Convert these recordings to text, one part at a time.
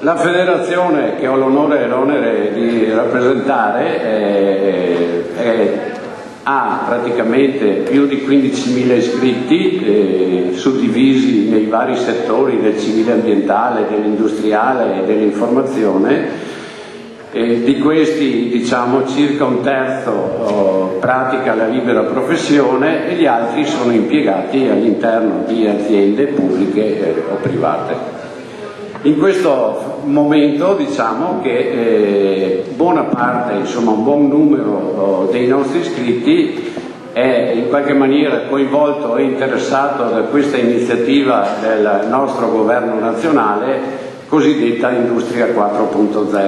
La federazione che ho l'onore e l'onere di rappresentare ha praticamente più di 15.000 iscritti, suddivisi nei vari settori del civile ambientale, dell'industriale e dell'informazione. Di questi, diciamo, circa un terzo pratica la libera professione e gli altri sono impiegati all'interno di aziende pubbliche o private. In questo momento diciamo che buona parte, insomma un buon numero dei nostri iscritti è in qualche maniera coinvolto e interessato da questa iniziativa del nostro governo nazionale, cosiddetta Industria 4.0,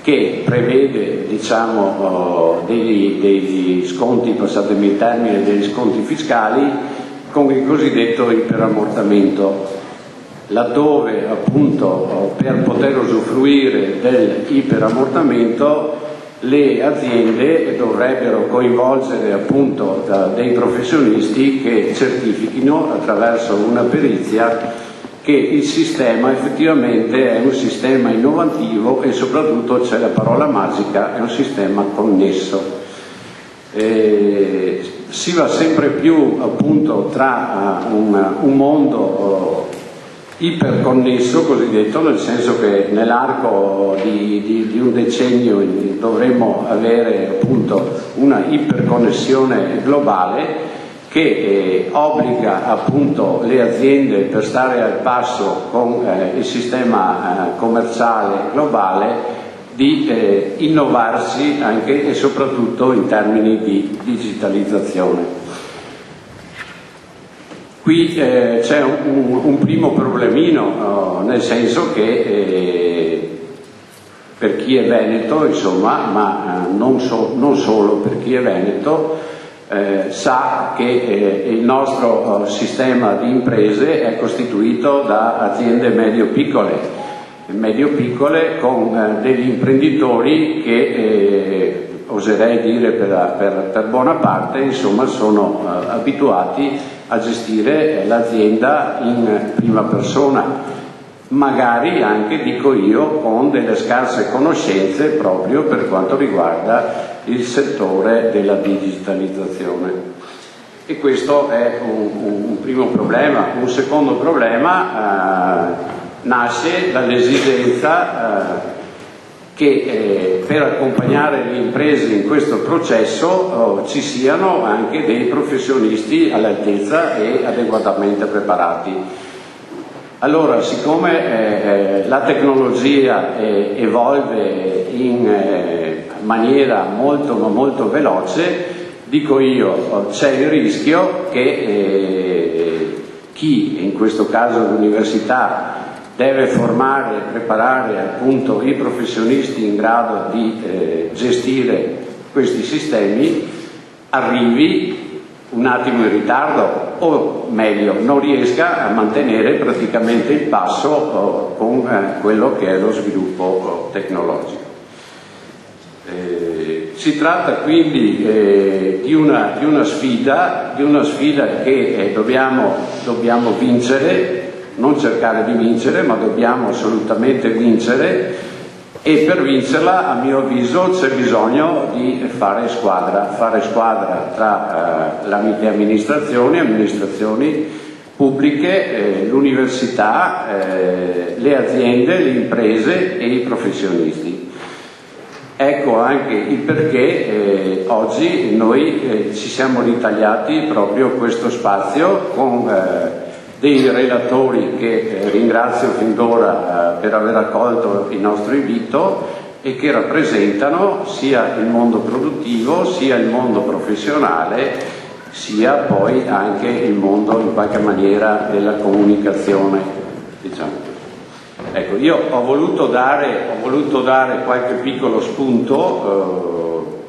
che prevede, diciamo, degli sconti, passatemi il termine, degli sconti fiscali con il cosiddetto iperammortamento, laddove appunto per poter usufruire dell'iperammortamento le aziende dovrebbero coinvolgere appunto dei professionisti che certifichino attraverso una perizia che il sistema effettivamente è un sistema innovativo e soprattutto, c'è la parola magica, è un sistema connesso. Si va sempre più appunto tra un mondo iperconnesso cosiddetto, nel senso che nell'arco di un decennio dovremmo avere appunto una iperconnessione globale che obbliga appunto le aziende, per stare al passo con il sistema commerciale globale, di innovarsi anche e soprattutto in termini di digitalizzazione. Qui c'è un primo problemino, nel senso che per chi è veneto, insomma, ma non solo per chi è veneto, sa che il nostro sistema di imprese è costituito da aziende medio-piccole con degli imprenditori che oserei dire per buona parte, insomma, sono abituati a gestire l'azienda in prima persona, magari anche, dico io, con delle scarse conoscenze proprio per quanto riguarda il settore della digitalizzazione. E questo è un primo problema. Un secondo problema nasce dall'esigenza che per accompagnare le imprese in questo processo ci siano anche dei professionisti all'altezza e adeguatamente preparati. Allora, siccome la tecnologia evolve in maniera molto veloce, dico io, c'è il rischio che chi, in questo caso l'università, deve formare e preparare appunto i professionisti in grado di gestire questi sistemi, arrivi un attimo in ritardo, o meglio, non riesca a mantenere praticamente il passo con quello che è lo sviluppo tecnologico. Si tratta quindi di una sfida che dobbiamo vincere, non cercare di vincere, ma dobbiamo assolutamente vincere, e per vincerla, a mio avviso, c'è bisogno di fare squadra tra le amministrazioni pubbliche, l'università, le aziende, le imprese e i professionisti. Ecco anche il perché oggi noi ci siamo ritagliati proprio questo spazio con dei relatori che ringrazio fin d'ora per aver accolto il nostro invito e che rappresentano sia il mondo produttivo, sia il mondo professionale, sia poi anche il mondo in qualche maniera della comunicazione, diciamo. Ecco, io ho voluto dare qualche piccolo spunto.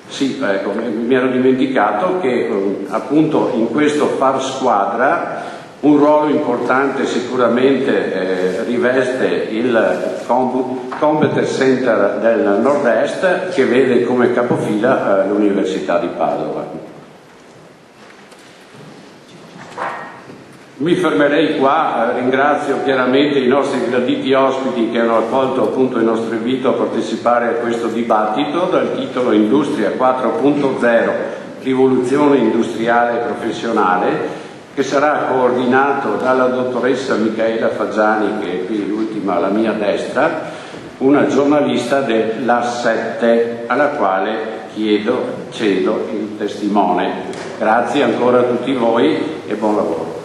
Sì, ecco, mi ero dimenticato che appunto in questo far squadra un ruolo importante sicuramente riveste il Competence Center del Nord-Est, che vede come capofila l'Università di Padova. Mi fermerei qua, ringrazio chiaramente i nostri graditi ospiti che hanno accolto appunto il nostro invito a partecipare a questo dibattito dal titolo Industria 4.0, rivoluzione industriale e professionale, che sarà coordinato dalla dottoressa Michaela Fagiani, che è qui l'ultima alla mia destra, una giornalista dell'A7, alla quale cedo il testimone. Grazie ancora a tutti voi e buon lavoro.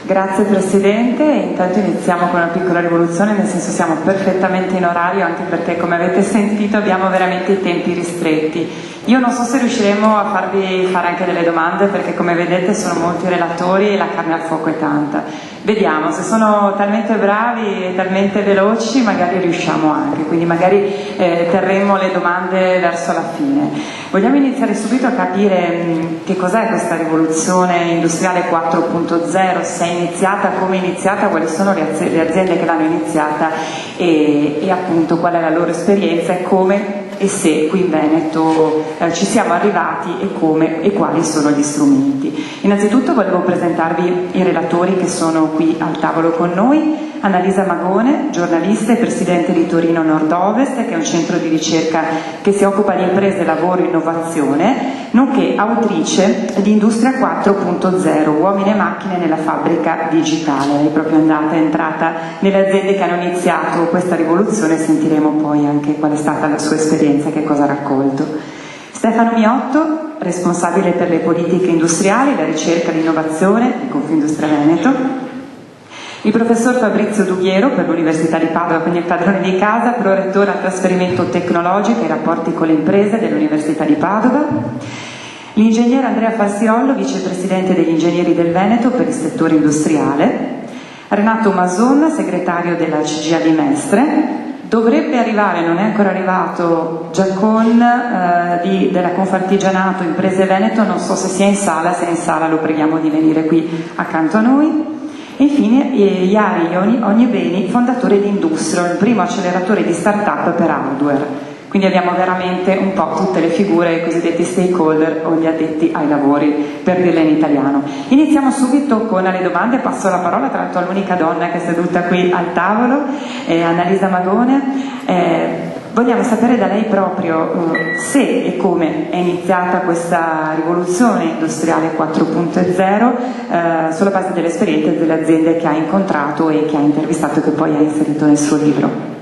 Grazie Presidente, intanto iniziamo con una piccola rivoluzione, nel senso siamo perfettamente in orario, anche perché come avete sentito abbiamo veramente i tempi ristretti. Io non so se riusciremo a farvi fare anche delle domande, perché come vedete sono molti relatori e la carne al fuoco è tanta. Vediamo, se sono talmente bravi e talmente veloci magari riusciamo anche, quindi magari terremo le domande verso la fine. Vogliamo iniziare subito a capire che cos'è questa rivoluzione industriale 4.0, se è iniziata, come è iniziata, quali sono le aziende che l'hanno iniziata e appunto qual è la loro esperienza e come e se qui in Veneto ci siamo arrivati e come e quali sono gli strumenti. Innanzitutto volevo presentarvi i relatori che sono qui al tavolo con noi. Annalisa Magone, giornalista e presidente di Torino Nord-Ovest, che è un centro di ricerca che si occupa di imprese, lavoro e innovazione, nonché autrice di Industria 4.0, uomini e macchine nella fabbrica digitale. È entrata nelle aziende che hanno iniziato questa rivoluzione e sentiremo poi anche qual è stata la sua esperienza e che cosa ha raccolto. Stefano Miotto, responsabile per le politiche industriali, la ricerca e l'innovazione di Confindustria Veneto. Il professor Fabrizio Dughiero per l'Università di Padova, quindi il padrone di casa, prorettore al trasferimento tecnologico e ai rapporti con le imprese dell'Università di Padova. L'ingegnere Andrea Falsiollo, vicepresidente degli ingegneri del Veneto per il settore industriale. Renato Mason, segretario della CGA di Mestre. Dovrebbe arrivare, non è ancora arrivato, Giacon della Confartigianato Imprese Veneto, non so se sia in sala, se è in sala lo preghiamo di venire qui accanto a noi. E infine Iari Ognibeni, fondatore di Industrio, il primo acceleratore di start-up per hardware. Quindi abbiamo veramente un po' tutte le figure, i cosiddetti stakeholder o gli addetti ai lavori, per dirla in italiano. Iniziamo subito con le domande, passo la parola tra l'altro all'unica donna che è seduta qui al tavolo, Annalisa Magone. Vogliamo sapere da lei proprio se e come è iniziata questa rivoluzione industriale 4.0 sulla base delle esperienze delle aziende che ha incontrato e che ha intervistato e che poi ha inserito nel suo libro.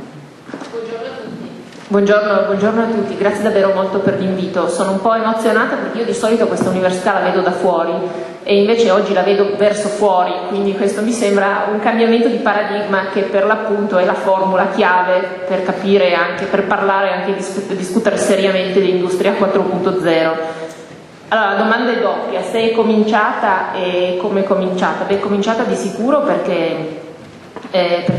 Buongiorno a tutti, grazie davvero molto per l'invito. Sono un po' emozionata perché io di solito questa università la vedo da fuori e invece oggi la vedo verso fuori, quindi questo mi sembra un cambiamento di paradigma che per l'appunto è la formula chiave per capire anche, per parlare anche e discutere seriamente di Industria 4.0. Allora, la domanda è doppia: se è cominciata e come è cominciata? Beh, è cominciata di sicuro perché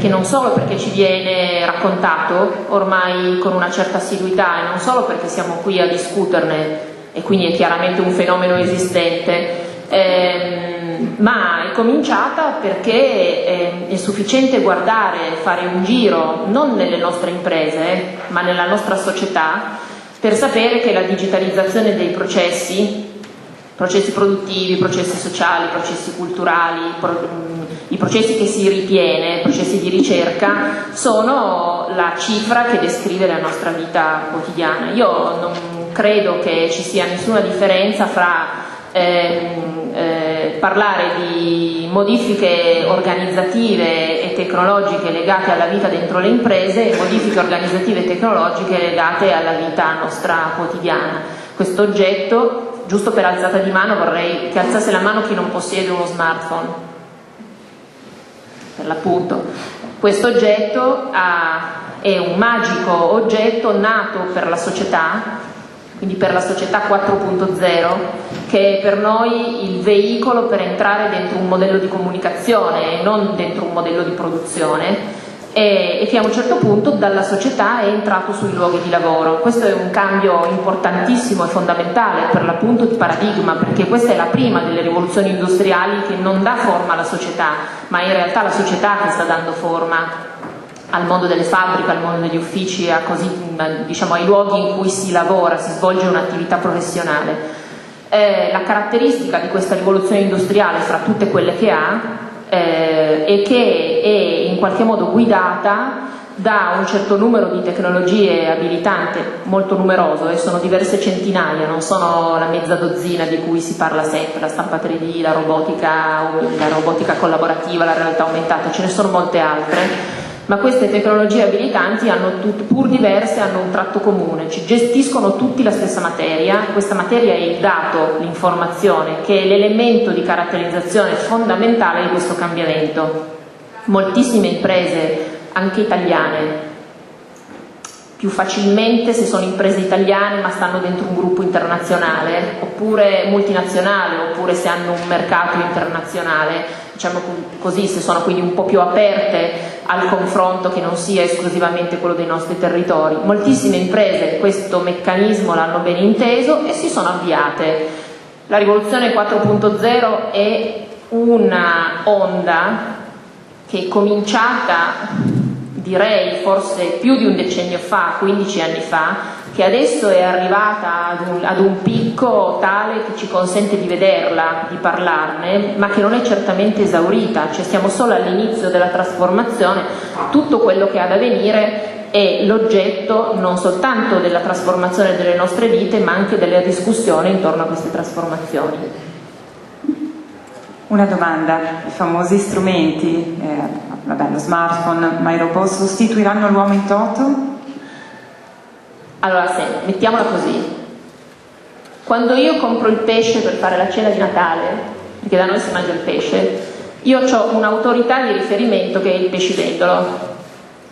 non solo perché ci viene raccontato ormai con una certa assiduità e non solo perché siamo qui a discuterne e quindi è chiaramente un fenomeno esistente, ma è cominciata perché è sufficiente guardare, fare un giro non nelle nostre imprese ma nella nostra società per sapere che la digitalizzazione dei processi produttivi, processi sociali, processi culturali, i processi che si ritiene, processi di ricerca, sono la cifra che descrive la nostra vita quotidiana. Io non credo che ci sia nessuna differenza fra parlare di modifiche organizzative e tecnologiche legate alla vita dentro le imprese e modifiche organizzative e tecnologiche legate alla vita nostra quotidiana. Questo oggetto, giusto per alzata di mano, vorrei che alzasse la mano chi non possiede uno smartphone. Per l'appunto, questo oggetto è un magico oggetto nato per la società, quindi per la società 4.0, che è per noi il veicolo per entrare dentro un modello di comunicazione e non dentro un modello di produzione, e che a un certo punto dalla società è entrato sui luoghi di lavoro. Questo è un cambio importantissimo e fondamentale per l'appunto di paradigma, perché questa è la prima delle rivoluzioni industriali che non dà forma alla società, ma è in realtà la società che sta dando forma al mondo delle fabbriche, al mondo degli uffici, diciamo, ai luoghi in cui si lavora, si svolge un'attività professionale. La caratteristica di questa rivoluzione industriale, fra tutte quelle che ha, è che è in qualche modo guidata da un certo numero di tecnologie abilitanti molto numeroso, e sono diverse centinaia, non sono la mezza dozzina di cui si parla sempre, la stampa 3D, la robotica collaborativa, la realtà aumentata, ce ne sono molte altre. Ma queste tecnologie abilitanti pur diverse, hanno un tratto comune, ci gestiscono tutti la stessa materia. Questa materia è il dato, l'informazione, che è l'elemento di caratterizzazione fondamentale di questo cambiamento. Moltissime imprese, anche italiane, più facilmente se sono imprese italiane ma stanno dentro un gruppo internazionale, oppure multinazionale, oppure se hanno un mercato internazionale, diciamo così, se sono quindi un po' più aperte al confronto che non sia esclusivamente quello dei nostri territori. Moltissime imprese questo meccanismo l'hanno ben inteso e si sono avviate. La rivoluzione 4.0 è una onda che è cominciata, direi forse più di un decennio fa, 15 anni fa, che adesso è arrivata ad un picco tale che ci consente di vederla, di parlarne, ma che non è certamente esaurita, cioè siamo solo all'inizio della trasformazione. Tutto quello che ha da venire è l'oggetto non soltanto della trasformazione delle nostre vite, ma anche delle discussioni intorno a queste trasformazioni. Una domanda: i famosi strumenti, lo smartphone, ma i robot sostituiranno l'uomo in toto? Allora, mettiamola così. Quando io compro il pesce per fare la cena di Natale, perché da noi si mangia il pesce, io ho un'autorità di riferimento che è il pescivendolo.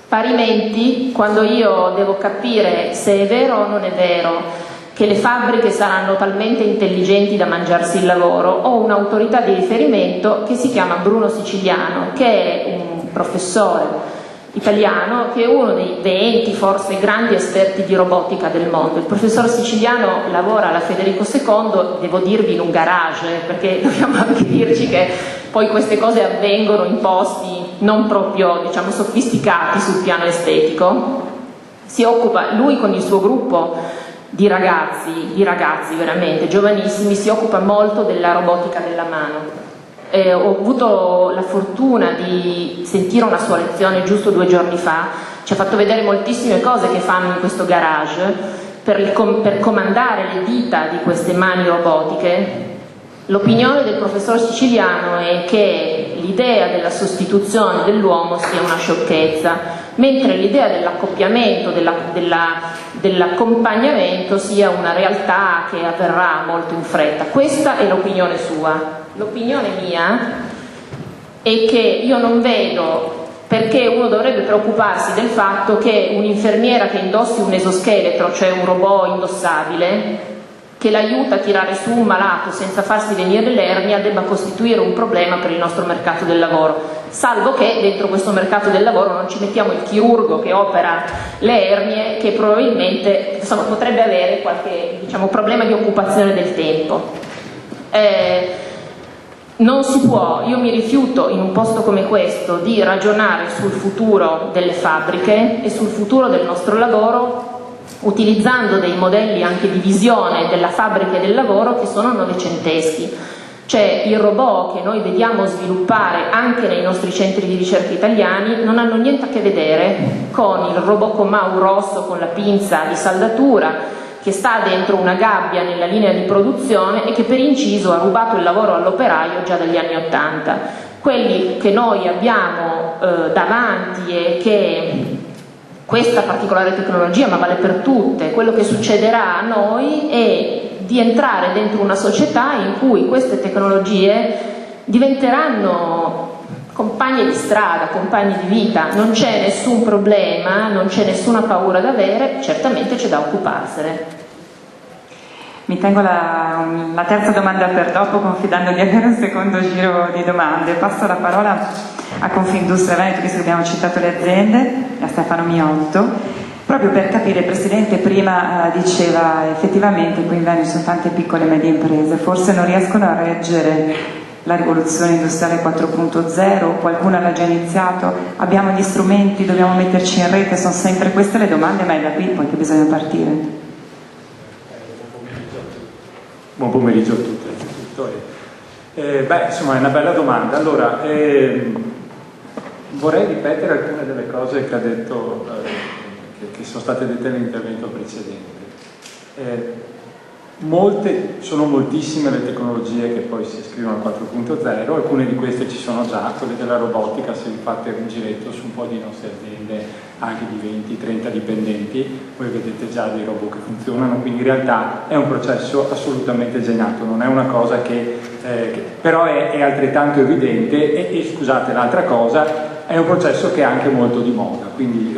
Parimenti, quando io devo capire se è vero o non è vero che le fabbriche saranno talmente intelligenti da mangiarsi il lavoro, ho un'autorità di riferimento che si chiama Bruno Siciliano, che è un professore italiano, che è uno dei 20 forse grandi esperti di robotica del mondo. Il professor Siciliano lavora alla Federico II, devo dirvi in un garage, perché dobbiamo anche dirci che poi queste cose avvengono in posti non proprio, diciamo, sofisticati sul piano estetico. Si occupa, lui con il suo gruppo di ragazzi veramente giovanissimi, si occupa molto della robotica della mano. Ho avuto la fortuna di sentire una sua lezione giusto 2 giorni fa, ci ha fatto vedere moltissime cose che fanno in questo garage per comandare le dita di queste mani robotiche. L'opinione del professor Siciliano è che l'idea della sostituzione dell'uomo sia una sciocchezza, mentre l'idea dell'accoppiamento, dell'accompagnamento sia una realtà che avverrà molto in fretta. Questa è l'opinione sua. L'opinione mia è che io non vedo perché uno dovrebbe preoccuparsi del fatto che un'infermiera che indossi un esoscheletro, cioè un robot indossabile, che l'aiuta a tirare su un malato senza farsi venire l'ernia, debba costituire un problema per il nostro mercato del lavoro, salvo che dentro questo mercato del lavoro non ci mettiamo il chirurgo che opera le ernie, che probabilmente potrebbe avere qualche, diciamo, problema di occupazione del tempo. Non si può, io mi rifiuto in un posto come questo di ragionare sul futuro delle fabbriche e sul futuro del nostro lavoro utilizzando dei modelli anche di visione della fabbrica e del lavoro che sono novecenteschi. Cioè, i robot che noi vediamo sviluppare anche nei nostri centri di ricerca italiani non hanno niente a che vedere con il robot Comau rosso con la pinza di saldatura che sta dentro una gabbia nella linea di produzione e che per inciso ha rubato il lavoro all'operaio già dagli anni '80. Quelli che noi abbiamo davanti e che questa particolare tecnologia, ma vale per tutte, quello che succederà a noi è di entrare dentro una società in cui queste tecnologie diventeranno compagne di strada, compagni di vita. Non c'è nessun problema, non c'è nessuna paura da avere, certamente c'è da occuparsene. Mi tengo la terza domanda per dopo, confidando di avere un secondo giro di domande. Passo la parola a Confindustria Veneto, visto che abbiamo citato le aziende, a Stefano Miotto, proprio per capire. Il Presidente prima diceva effettivamente qui in Veneto sono tante piccole e medie imprese, forse non riescono a reggere la rivoluzione industriale 4.0, qualcuno l'ha già iniziato, abbiamo gli strumenti, dobbiamo metterci in rete, sono sempre queste le domande, ma è da qui poi che bisogna partire. Buon pomeriggio a tutti, innanzitutto. Insomma è una bella domanda. Allora, vorrei ripetere alcune delle cose che ha detto, che sono state dette nell'intervento precedente. Sono moltissime le tecnologie che poi si iscrivono al 4.0, alcune di queste ci sono già, quelle della robotica, se vi fate un giretto su un po' di nostre aziende, anche di 20-30 dipendenti, voi vedete già dei robot che funzionano, quindi in realtà è un processo assolutamente già in atto, non è una cosa che però è altrettanto evidente e scusate, l'altra cosa, è un processo che è anche molto di moda, quindi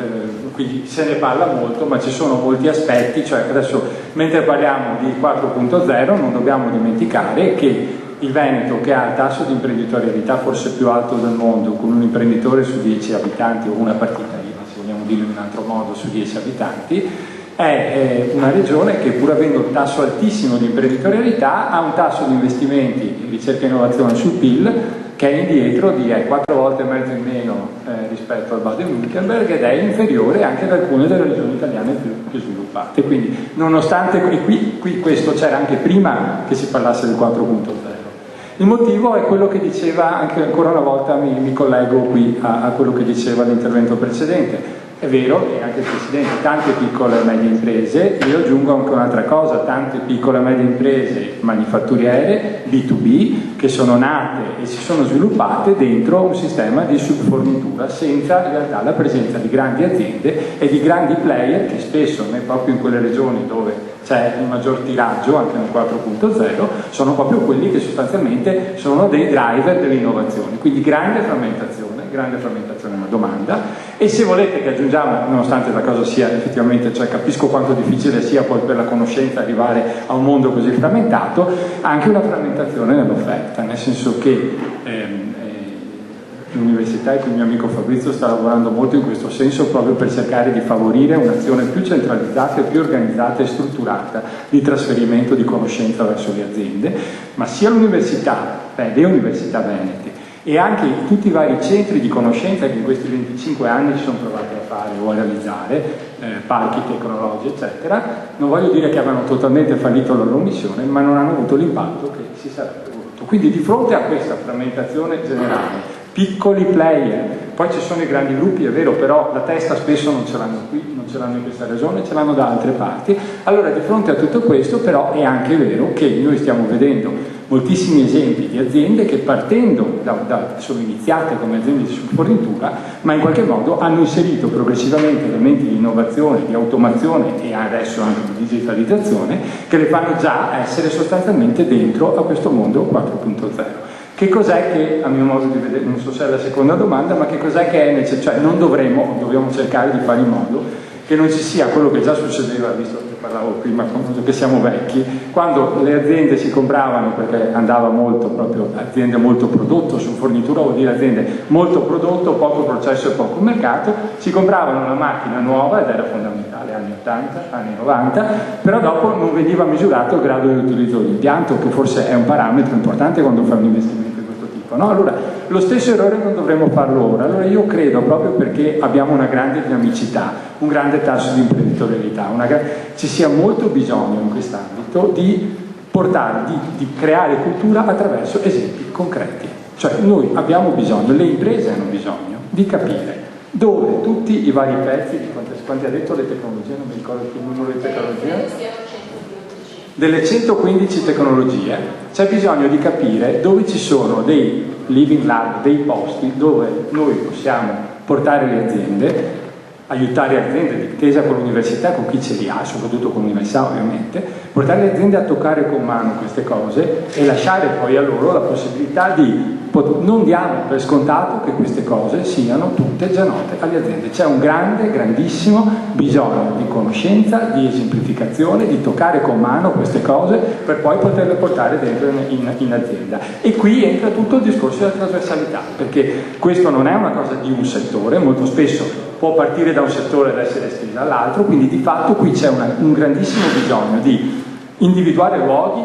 se ne parla molto, ma ci sono molti aspetti, cioè adesso mentre parliamo di 4.0 non dobbiamo dimenticare che il Veneto, che ha il tasso di imprenditorialità forse più alto del mondo, con un imprenditore su 10 abitanti o una partita IVA, se vogliamo dirlo in un altro modo, su 10 abitanti, è una regione che pur avendo un tasso altissimo di imprenditorialità ha un tasso di investimenti in ricerca e innovazione sul PIL che è indietro di 4 volte e mezzo in meno rispetto al Baden-Württemberg ed è inferiore anche ad alcune delle regioni italiane più sviluppate. Quindi nonostante, e qui questo c'era anche prima che si parlasse del 4.0. Il motivo è quello che diceva, anche ancora una volta mi collego qui a quello che diceva l'intervento precedente. È vero, e anche il Presidente, tante piccole e medie imprese, io aggiungo anche un'altra cosa, tante piccole e medie imprese manifatturiere, B2B, che sono nate e si sono sviluppate dentro un sistema di subfornitura, senza in realtà la presenza di grandi aziende e di grandi player che spesso, proprio in quelle regioni dove c'è il maggior tiraggio, anche nel 4.0, sono proprio quelli che sostanzialmente sono dei driver dell'innovazione, quindi grande frammentazione è una domanda. E se volete che aggiungiamo, nonostante la cosa sia effettivamente, cioè capisco quanto difficile sia poi per la conoscenza arrivare a un mondo così frammentato, anche una frammentazione nell'offerta, nel senso che l'università e il mio amico Fabrizio sta lavorando molto in questo senso proprio per cercare di favorire un'azione più centralizzata e più organizzata e strutturata di trasferimento di conoscenza verso le aziende, ma sia l'università, le università venete e anche tutti i vari centri di conoscenza che in questi 25 anni si sono provati a fare o a realizzare, parchi tecnologici eccetera, non voglio dire che avevano totalmente fallito la loro missione, ma non hanno avuto l'impatto che si sarebbe voluto. Quindi di fronte a questa frammentazione generale, piccoli player, poi ci sono i grandi gruppi, è vero, però la testa spesso non ce l'hanno qui, non ce l'hanno in questa regione, ce l'hanno da altre parti. Allora di fronte a tutto questo però è anche vero che noi stiamo vedendo moltissimi esempi di aziende che partendo sono iniziate come aziende di subfornitura, ma in qualche modo hanno inserito progressivamente elementi di innovazione, di automazione e adesso anche di digitalizzazione che le fanno già essere sostanzialmente dentro a questo mondo 4.0. Che cos'è che, a mio modo di vedere, non so se è la seconda domanda, ma che cos'è che è necessario? Cioè dobbiamo cercare di fare in modo che non ci sia quello che già succedeva, visto che parlavo prima, che siamo vecchi, quando le aziende si compravano, perché andava molto proprio, aziende molto prodotto, su fornitura vuol dire aziende molto prodotto, poco processo e poco mercato, si compravano una macchina nuova ed era fondamentale, anni 80, anni 90, però dopo non veniva misurato il grado di utilizzo dell'impianto, che forse è un parametro importante quando fai un investimento di questo tipo, no? Allora, lo stesso errore non dovremmo farlo ora. Allora io credo, proprio perché abbiamo una grande dinamicità, un grande tasso di imprenditorialità, ci sia molto bisogno in quest'ambito di creare cultura attraverso esempi concreti. Cioè noi abbiamo bisogno, le imprese hanno bisogno di capire dove tutti i vari pezzi, quanti ha detto le tecnologie, non mi ricordo più il numero di tecnologie, delle 115 tecnologie, c'è bisogno di capire dove ci sono dei living lab, dei posti dove noi possiamo portare le aziende, aiutare le aziende, d'intesa con l'università, con chi ce li ha, soprattutto con l'università ovviamente, portare le aziende a toccare con mano queste cose e lasciare poi a loro la possibilità di, non diamo per scontato che queste cose siano tutte già note alle aziende. C'è un grandissimo bisogno di conoscenza, di esemplificazione, di toccare con mano queste cose per poi poterle portare dentro in azienda. E qui entra tutto il discorso della trasversalità, perché questo non è una cosa di un settore, molto spesso può partire da un settore ed essere estesa all'altro, quindi di fatto qui c'è un grandissimo bisogno di individuare luoghi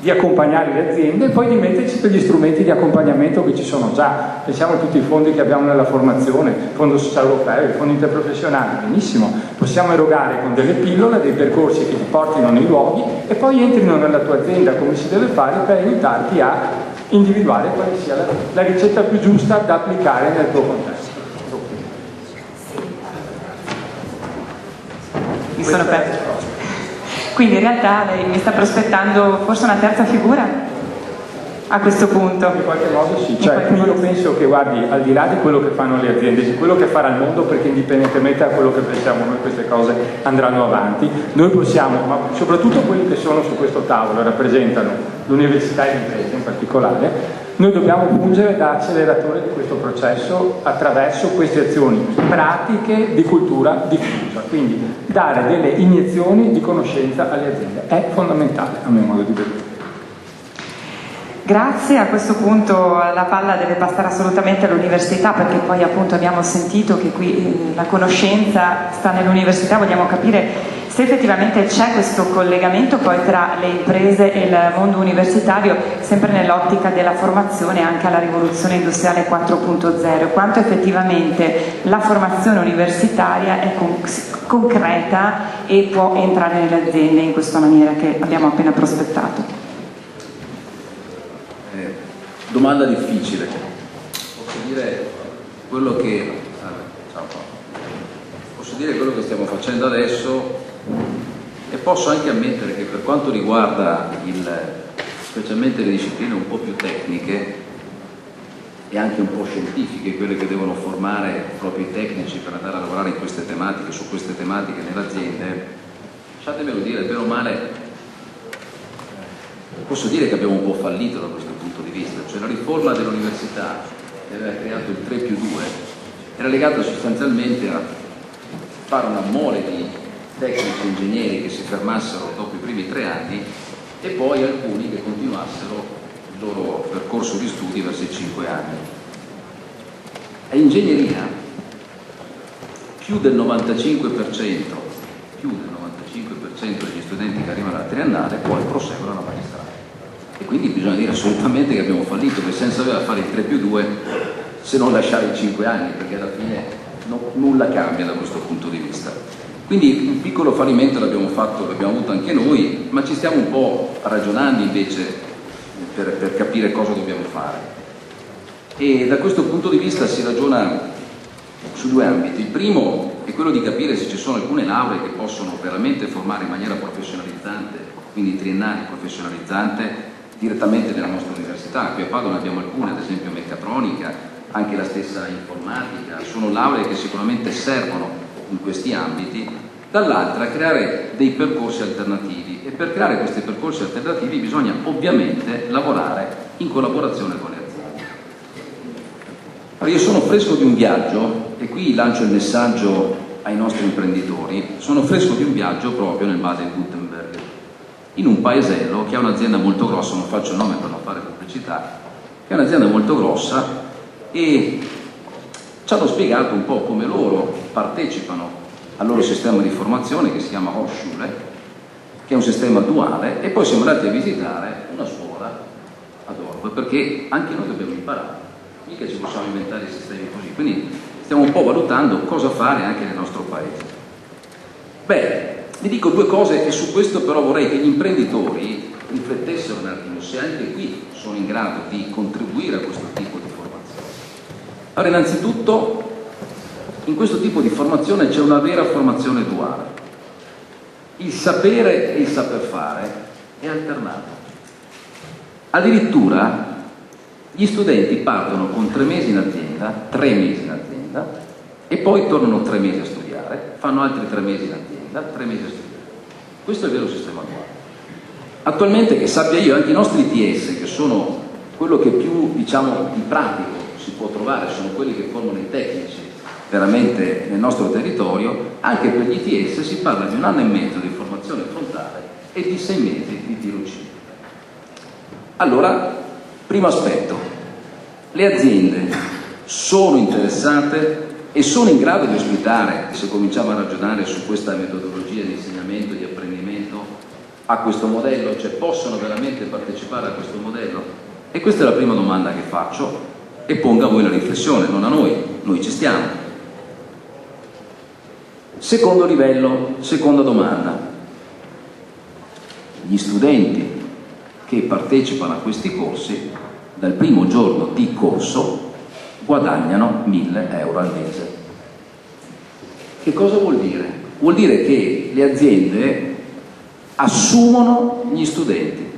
di accompagnare le aziende e poi di metterci per gli strumenti di accompagnamento che ci sono già. Pensiamo a tutti i fondi che abbiamo nella formazione, il Fondo Sociale Europeo, il Fondo Interprofessionale, benissimo, possiamo erogare con delle pillole dei percorsi che ti portino nei luoghi e poi entrino nella tua azienda come si deve fare per aiutarti a individuare quale sia la ricetta più giusta da applicare nel tuo contesto. Mi sono persa. Quindi in realtà lei mi sta prospettando forse una terza figura a questo punto. In qualche modo sì, cioè io penso che, guardi, al di là di quello che fanno le aziende, di quello che farà il mondo, perché indipendentemente da quello che pensiamo noi queste cose andranno avanti, noi possiamo, ma soprattutto quelli che sono su questo tavolo, rappresentano l'università e l'impresa in particolare, noi dobbiamo fungere da acceleratore di questo processo attraverso queste azioni pratiche di cultura diffusa, quindi dare delle iniezioni di conoscenza alle aziende è fondamentale a mio modo di vedere. Grazie, a questo punto la palla deve passare assolutamente all'università, perché poi appunto abbiamo sentito che qui la conoscenza sta nell'università, vogliamo capire se effettivamente c'è questo collegamento poi tra le imprese e il mondo universitario, sempre nell'ottica della formazione anche alla rivoluzione industriale 4.0, quanto effettivamente la formazione universitaria è concreta e può entrare nelle aziende in questa maniera che abbiamo appena prospettato. Domanda difficile. Posso dire quello che stiamo facendo adesso e posso anche ammettere che per quanto riguarda specialmente le discipline un po' più tecniche e anche un po' scientifiche, quelle che devono formare proprio i tecnici per andare a lavorare in queste tematiche, su queste tematiche nelle aziende, lasciatemelo dire, bene o male, posso dire che abbiamo un po' fallito da questo punto di vista, cioè la riforma dell'università che aveva creato il 3+2 era legata sostanzialmente a fare una mole di tecnici e ingegneri che si fermassero dopo i primi 3 anni e poi alcuni che continuassero il loro percorso di studi verso i 5 anni. A ingegneria più del 95% degli studenti che arrivano alla triennale poi proseguono alla magistrale. E quindi bisogna dire assolutamente che abbiamo fallito, che senso aveva fare il 3+2 se non lasciare i 5 anni, perché alla fine nulla cambia da questo punto di vista. Quindi un piccolo fallimento l'abbiamo avuto anche noi, ma ci stiamo un po' ragionando invece per capire cosa dobbiamo fare. E da questo punto di vista si ragiona su 2 ambiti. Il primo è quello di capire se ci sono alcune lauree che possono veramente formare in maniera professionalizzante, quindi triennale professionalizzante, direttamente nella nostra università. Qui a Padova ne abbiamo alcune, ad esempio meccatronica, anche la stessa informatica, sono lauree che sicuramente servono in questi ambiti. Dall'altra creare dei percorsi alternativi, e per creare questi percorsi alternativi bisogna ovviamente lavorare in collaborazione con le aziende. Allora, io sono fresco di un viaggio, e qui lancio il messaggio ai nostri imprenditori, sono fresco di un viaggio proprio nel Baden-Württemberg, in un paesello che ha un'azienda molto grossa, non faccio il nome per non fare pubblicità, che è un'azienda molto grossa, e ci hanno spiegato un po' come loro partecipano al loro sistema di formazione che si chiama Hochschule, che è un sistema duale, e poi siamo andati a visitare una scuola ad Orb, perché anche noi dobbiamo imparare, mica ci possiamo inventare i sistemi così, quindi stiamo un po' valutando cosa fare anche nel nostro paese. Beh, vi dico 2 cose, e su questo però vorrei che gli imprenditori riflettessero un attimo se anche qui sono in grado di contribuire a questo tipo di formazione. Allora, innanzitutto, in questo tipo di formazione c'è una vera formazione duale. Il sapere e il saper fare è alternato. Addirittura gli studenti partono con 3 mesi in azienda, 3 mesi in azienda, e poi tornano 3 mesi a studiare, fanno altri 3 mesi in azienda, 3 mesi a studiare. Questo è il vero sistema duale. Attualmente, che sappia io, anche i nostri ITS, che sono quello che più, diciamo, di pratico si può trovare, sono quelli che formano i tecnici veramente nel nostro territorio, anche per gli ITS si parla di 1 anno e mezzo di formazione frontale e di 6 mesi di tirocinio. Allora, primo aspetto, le aziende sono interessate e sono in grado di ospitare, se cominciamo a ragionare su questa metodologia di insegnamento e di apprendimento, a questo modello, cioè possono veramente partecipare a questo modello? E questa è la prima domanda che faccio e pongo a voi la riflessione, non a noi ci stiamo. Secondo livello, seconda domanda. Gli studenti che partecipano a questi corsi dal primo giorno di corso guadagnano 1.000 euro al mese. Che cosa vuol dire? Vuol dire che le aziende assumono gli studenti,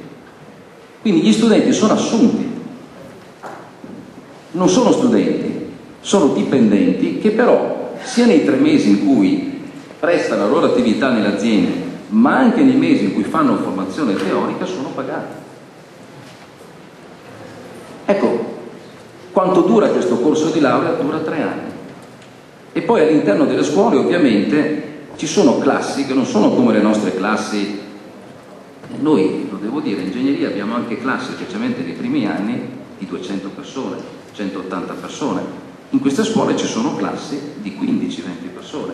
quindi gli studenti sono assunti, non sono studenti, sono dipendenti che però sia nei 3 mesi in cui prestano la loro attività nelle aziende ma anche nei mesi in cui fanno formazione teorica sono pagati. Ecco, quanto dura questo corso di laurea? Dura 3 anni. E poi all'interno delle scuole ovviamente ci sono classi che non sono come le nostre classi. Noi, lo devo dire, in ingegneria abbiamo anche classi, specialmente nei primi anni, di 200 persone, 180 persone. In queste scuole ci sono classi di 15-20 persone.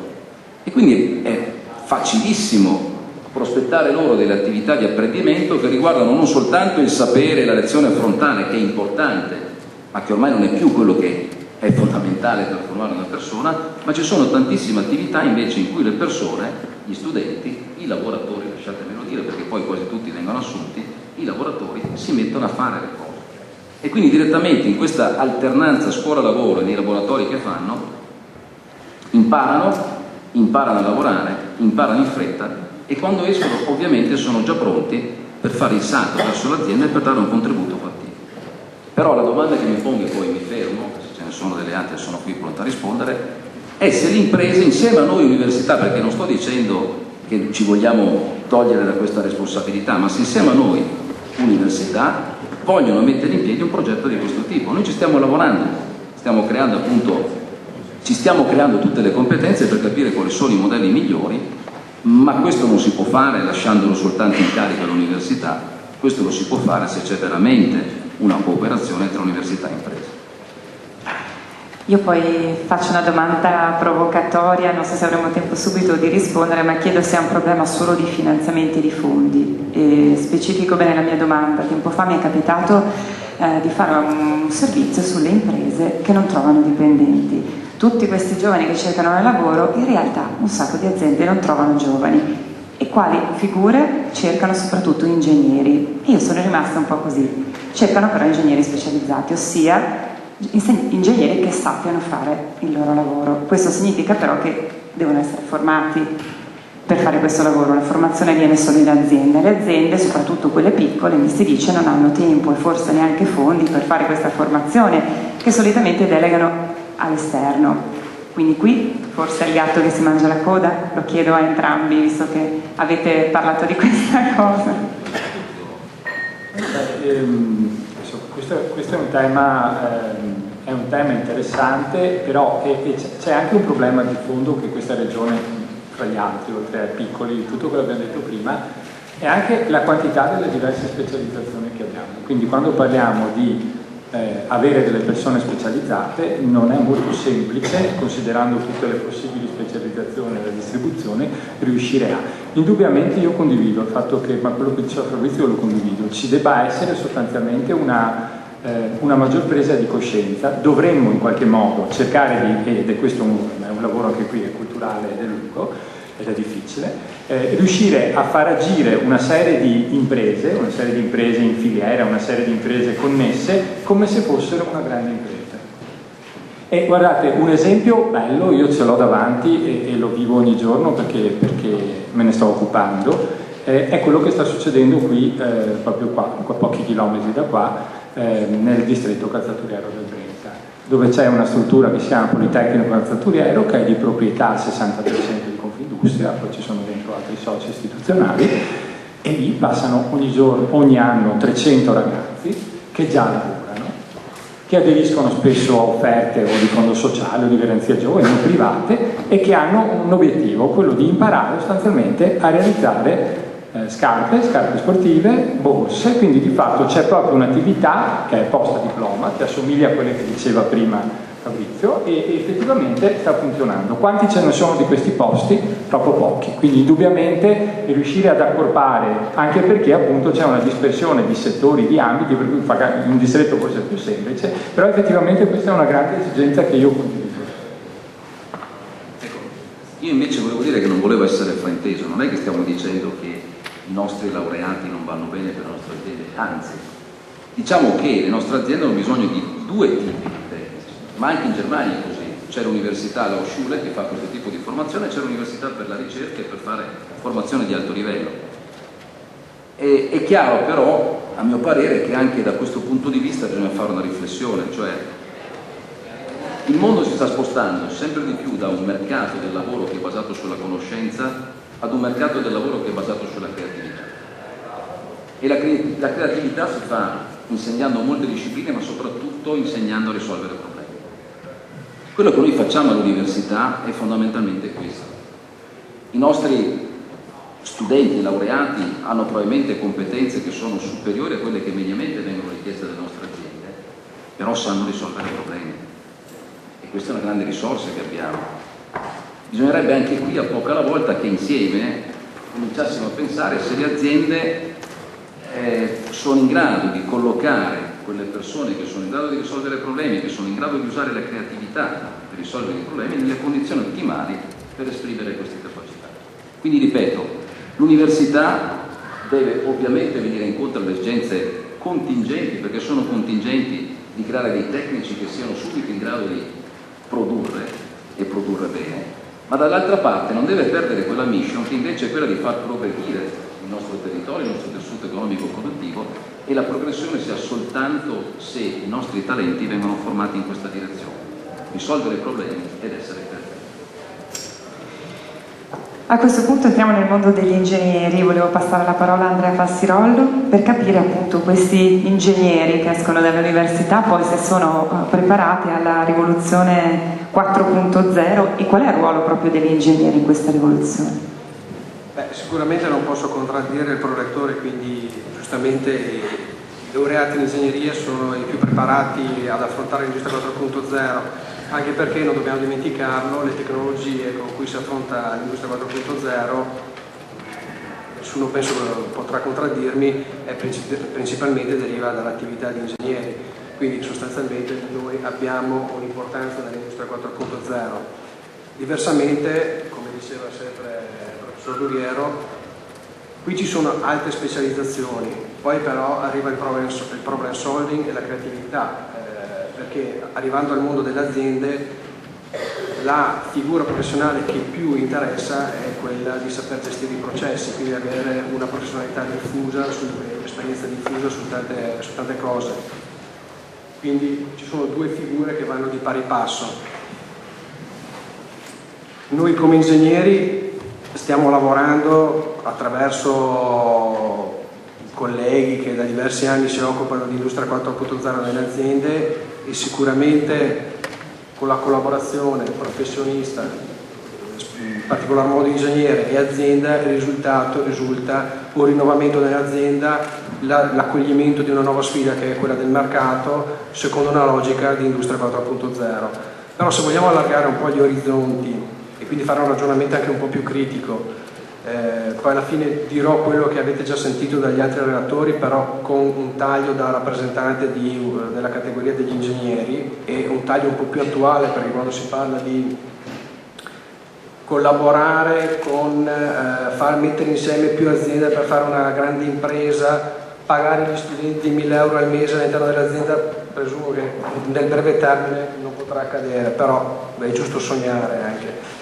E quindi è facilissimo prospettare loro delle attività di apprendimento che riguardano non soltanto il sapere e la lezione frontale, che è importante, ma che ormai non è più quello che è fondamentale per formare una persona, ma ci sono tantissime attività invece in cui le persone, gli studenti, i lavoratori, lasciatemelo dire perché poi quasi tutti vengono assunti, i lavoratori si mettono a fare le cose. E quindi direttamente in questa alternanza scuola-lavoro e nei laboratori che fanno, imparano a lavorare, imparano in fretta e quando escono ovviamente sono già pronti per fare il salto verso l'azienda e per dare un contributo fattivo. Però la domanda che mi pongo e poi mi fermo, se ce ne sono delle altre sono qui pronto a rispondere, è se le imprese insieme a noi università, perché non sto dicendo che ci vogliamo togliere da questa responsabilità, ma se insieme a noi università vogliono mettere in piedi un progetto di questo tipo. Noi ci stiamo lavorando, ci stiamo creando tutte le competenze per capire quali sono i modelli migliori, ma questo non si può fare lasciandolo soltanto in carico all'università, questo lo si può fare se c'è veramente una cooperazione tra università e imprese. Io poi faccio una domanda provocatoria, non so se avremo tempo subito di rispondere, ma chiedo se è un problema solo di finanziamenti e di fondi. E specifico bene la mia domanda. Tempo fa mi è capitato di fare un servizio sulle imprese che non trovano dipendenti. Tutti questi giovani che cercano il lavoro, in realtà un sacco di aziende non trovano giovani. E quali figure cercano? Soprattutto ingegneri. E io sono rimasta un po' così. Cercano però ingegneri specializzati, ossia ingegneri che sappiano fare il loro lavoro. Questo significa però che devono essere formati per fare questo lavoro. La formazione viene solo in azienda. Le aziende, soprattutto quelle piccole, mi si dice, non hanno tempo e forse neanche fondi per fare questa formazione, che solitamente delegano all'esterno. Quindi qui forse è il gatto che si mangia la coda? Lo chiedo a entrambi, visto che avete parlato di questa cosa. Questo è un tema interessante, però c'è anche un problema di fondo che questa regione, tra gli altri, oltre ai piccoli, tutto quello che abbiamo detto prima, è anche la quantità delle diverse specializzazioni che abbiamo. Quindi quando parliamo di avere delle persone specializzate non è molto semplice, considerando tutte le possibili specializzazioni e la distribuzione, riuscire a. Indubbiamente io condivido il fatto che, ma quello che diceva Fabrizio lo condivido, ci debba essere sostanzialmente una maggior presa di coscienza. Dovremmo in qualche modo cercare di, ed è questo è un lavoro anche qui, è culturale ed è lungo ed è difficile, riuscire a far agire una serie di imprese in filiera, una serie di imprese connesse, come se fossero una grande impresa. E guardate, un esempio bello, io ce l'ho davanti e lo vivo ogni giorno perché me ne sto occupando, è quello che sta succedendo qui, proprio qua, a pochi chilometri da qua, nel distretto calzaturiero del Brenta, dove c'è una struttura che si chiama Politecnico Calzaturiero, che è di proprietà al 60% di Confindustria, poi ci sono dentro altri soci istituzionali, e lì passano ogni anno 300 ragazzi che già lavorano, che aderiscono spesso a offerte o di fondo sociale o di garanzia giovani o private e che hanno un obiettivo, quello di imparare sostanzialmente a realizzare scarpe sportive, borse, quindi di fatto c'è proprio un'attività che è post diploma, che assomiglia a quelle che diceva prima Fabrizio, e effettivamente sta funzionando. Quanti ce ne sono di questi posti? Troppo pochi, quindi indubbiamente riuscire ad accorpare, anche perché appunto c'è una dispersione di settori, di ambiti, per cui in un distretto forse è più semplice, però effettivamente questa è una grande esigenza che io condivido. Ecco, io invece volevo dire che non volevo essere frainteso, non è che stiamo dicendo che i nostri laureati non vanno bene per le nostre aziende, anzi, diciamo che le nostre aziende hanno bisogno di due tipi di tecnici, ma anche in Germania è così. C'è l'università, la Hochschule, che fa questo tipo di formazione, c'è l'università per la ricerca e per fare formazione di alto livello. È chiaro però, a mio parere, che anche da questo punto di vista bisogna fare una riflessione, cioè il mondo si sta spostando sempre di più da un mercato del lavoro che è basato sulla conoscenza ad un mercato del lavoro che è basato sulla creatività. E la creatività si fa insegnando molte discipline, ma soprattutto insegnando a risolvere problemi. Quello che noi facciamo all'università è fondamentalmente questo. I nostri studenti laureati hanno probabilmente competenze che sono superiori a quelle che mediamente vengono richieste dalle nostre aziende, però sanno risolvere problemi. E questa è una grande risorsa che abbiamo. Bisognerebbe anche qui, a poco alla volta, che insieme cominciassimo a pensare se le aziende sono in grado di collocare quelle persone che sono in grado di risolvere problemi, che sono in grado di usare la creatività per risolvere i problemi, nelle condizioni ottimali per esprimere queste capacità. Quindi ripeto, l'università deve ovviamente venire incontro alle esigenze contingenti, perché sono contingenti, di creare dei tecnici che siano subito in grado di produrre e produrre bene, ma dall'altra parte non deve perdere quella mission che invece è quella di far progredire il nostro territorio, il nostro tessuto economico produttivo, e la progressione sia soltanto se i nostri talenti vengono formati in questa direzione, risolvere problemi ed essere perfetti. A questo punto entriamo nel mondo degli ingegneri. Volevo passare la parola a Andrea Fassirollo per capire appunto questi ingegneri che escono dall'università poi se sono preparati alla rivoluzione 4.0 e qual è il ruolo proprio degli ingegneri in questa rivoluzione. Sicuramente non posso contraddire il prorettore, quindi giustamente i laureati in ingegneria sono i più preparati ad affrontare l'industria 4.0, anche perché non dobbiamo dimenticarlo, le tecnologie con cui si affronta l'industria 4.0, nessuno penso potrà contraddirmi, principalmente deriva dall'attività di ingegneri, quindi sostanzialmente noi abbiamo un'importanza nell'industria 4.0. Diversamente, come diceva sempre il professor Dughiero, qui ci sono altre specializzazioni, poi però arriva il problem solving e la creatività, perché arrivando al mondo delle aziende la figura professionale che più interessa è quella di saper gestire i processi, quindi avere una professionalità diffusa, un'esperienza diffusa su tante cose. Quindi ci sono due figure che vanno di pari passo. Noi come ingegneri stiamo lavorando attraverso colleghi che da diversi anni si occupano di industria 4.0 nelle aziende e sicuramente con la collaborazione professionista, in particolar modo ingegnere e azienda, il risultato risulta un rinnovamento dell'azienda, l'accoglimento di una nuova sfida che è quella del mercato secondo una logica di industria 4.0. Però se vogliamo allargare un po' gli orizzonti e quindi fare un ragionamento anche un po' più critico, poi alla fine dirò quello che avete già sentito dagli altri relatori, però con un taglio da rappresentante della categoria degli ingegneri e un taglio un po' più attuale, perché quando si parla di collaborare con far mettere insieme più aziende per fare una grande impresa, pagare gli studenti 1.000 euro al mese all'interno dell'azienda, presumo che nel breve termine non potrà accadere, però è giusto sognare anche.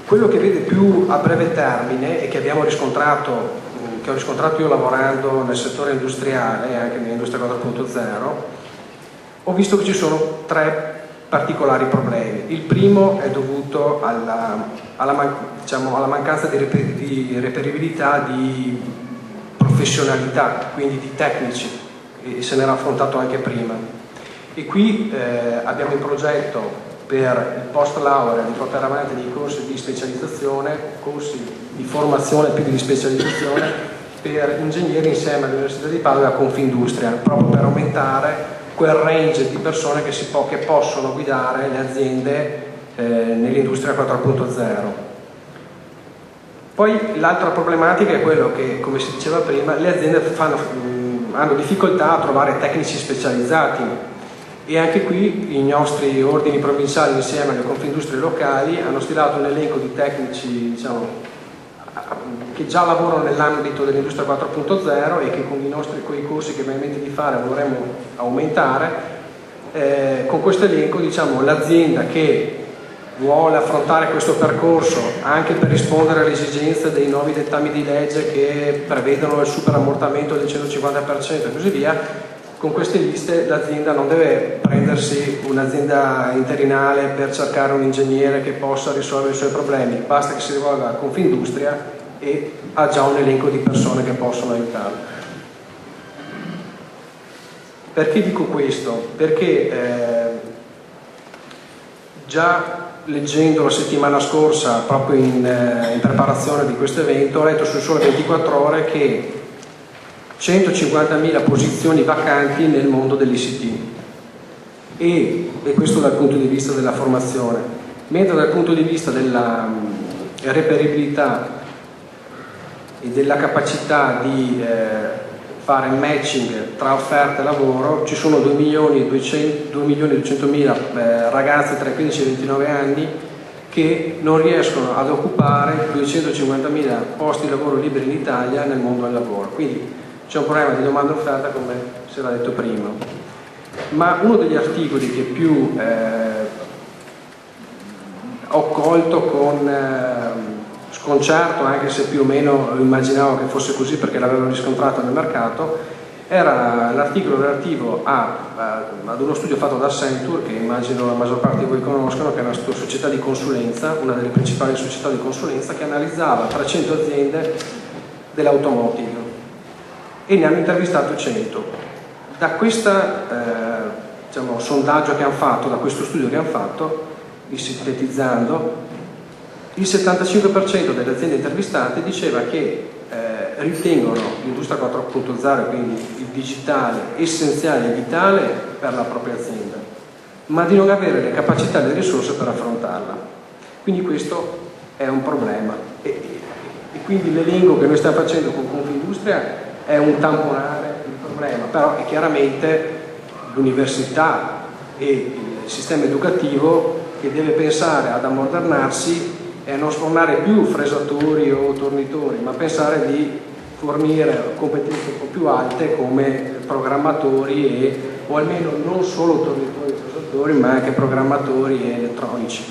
Quello che vede più a breve termine e che abbiamo riscontrato, che ho riscontrato io lavorando nel settore industriale e anche nell'industria 4.0, ho visto che ci sono tre particolari problemi. Il primo è dovuto alla mancanza di reperibilità di professionalità, quindi di tecnici, e se n'era affrontato anche prima. E qui abbiamo in progetto per il post laurea di portare avanti dei corsi di specializzazione, corsi di formazione più che di specializzazione per ingegneri insieme all'Università di Padova e a Confindustria, proprio per aumentare quel range di persone che possono guidare le aziende nell'industria 4.0. Poi l'altra problematica è quello che, come si diceva prima, le aziende hanno difficoltà a trovare tecnici specializzati, e anche qui i nostri ordini provinciali insieme alle Confindustrie locali hanno stilato un elenco di tecnici, diciamo, che già lavorano nell'ambito dell'industria 4.0 e che con i corsi che abbiamo in mente di fare vorremmo aumentare. Con questo elenco, diciamo, l'azienda che vuole affrontare questo percorso anche per rispondere alle esigenze dei nuovi dettami di legge che prevedono il superammortamento del 150% e così via, con queste liste l'azienda non deve prendersi un'azienda interinale per cercare un ingegnere che possa risolvere i suoi problemi, basta che si rivolga a Confindustria e ha già un elenco di persone che possono aiutarlo. Perché dico questo? Perché già leggendo la settimana scorsa, proprio in preparazione di questo evento, ho letto sul Sole 24 Ore che 150.000 posizioni vacanti nel mondo dell'ICT, e questo dal punto di vista della formazione, mentre dal punto di vista della reperibilità e della capacità di fare matching tra offerta e lavoro ci sono 2.200.000 ragazzi tra i 15 e i 29 anni che non riescono ad occupare 250.000 posti di lavoro liberi in Italia nel mondo del lavoro. Quindi c'è un problema di domanda e offerta, come si era detto prima. Ma uno degli articoli che più ho colto con sconcerto, anche se più o meno immaginavo che fosse così perché l'avevo riscontrato nel mercato, era l'articolo relativo ad uno studio fatto da Accenture, che immagino la maggior parte di voi conoscono, che è una società di consulenza, una delle principali società di consulenza, che analizzava 300 aziende dell'automotive e ne hanno intervistato 100. Da questo sondaggio che hanno fatto, da questo studio che hanno fatto, sintetizzando, il 75% delle aziende intervistate diceva che ritengono l'industria 4.0, quindi il digitale, essenziale e vitale per la propria azienda, ma di non avere le capacità e le risorse per affrontarla. Quindi questo è un problema, e quindi l'elenco che noi stiamo facendo con Confindustria è un tamponare il problema, però è chiaramente l'università e il sistema educativo che deve pensare ad ammodernarsi e a non sfornare più fresatori o tornitori, ma pensare di fornire competenze un po' più alte come programmatori o almeno non solo tornitori e fresatori, ma anche programmatori e elettronici.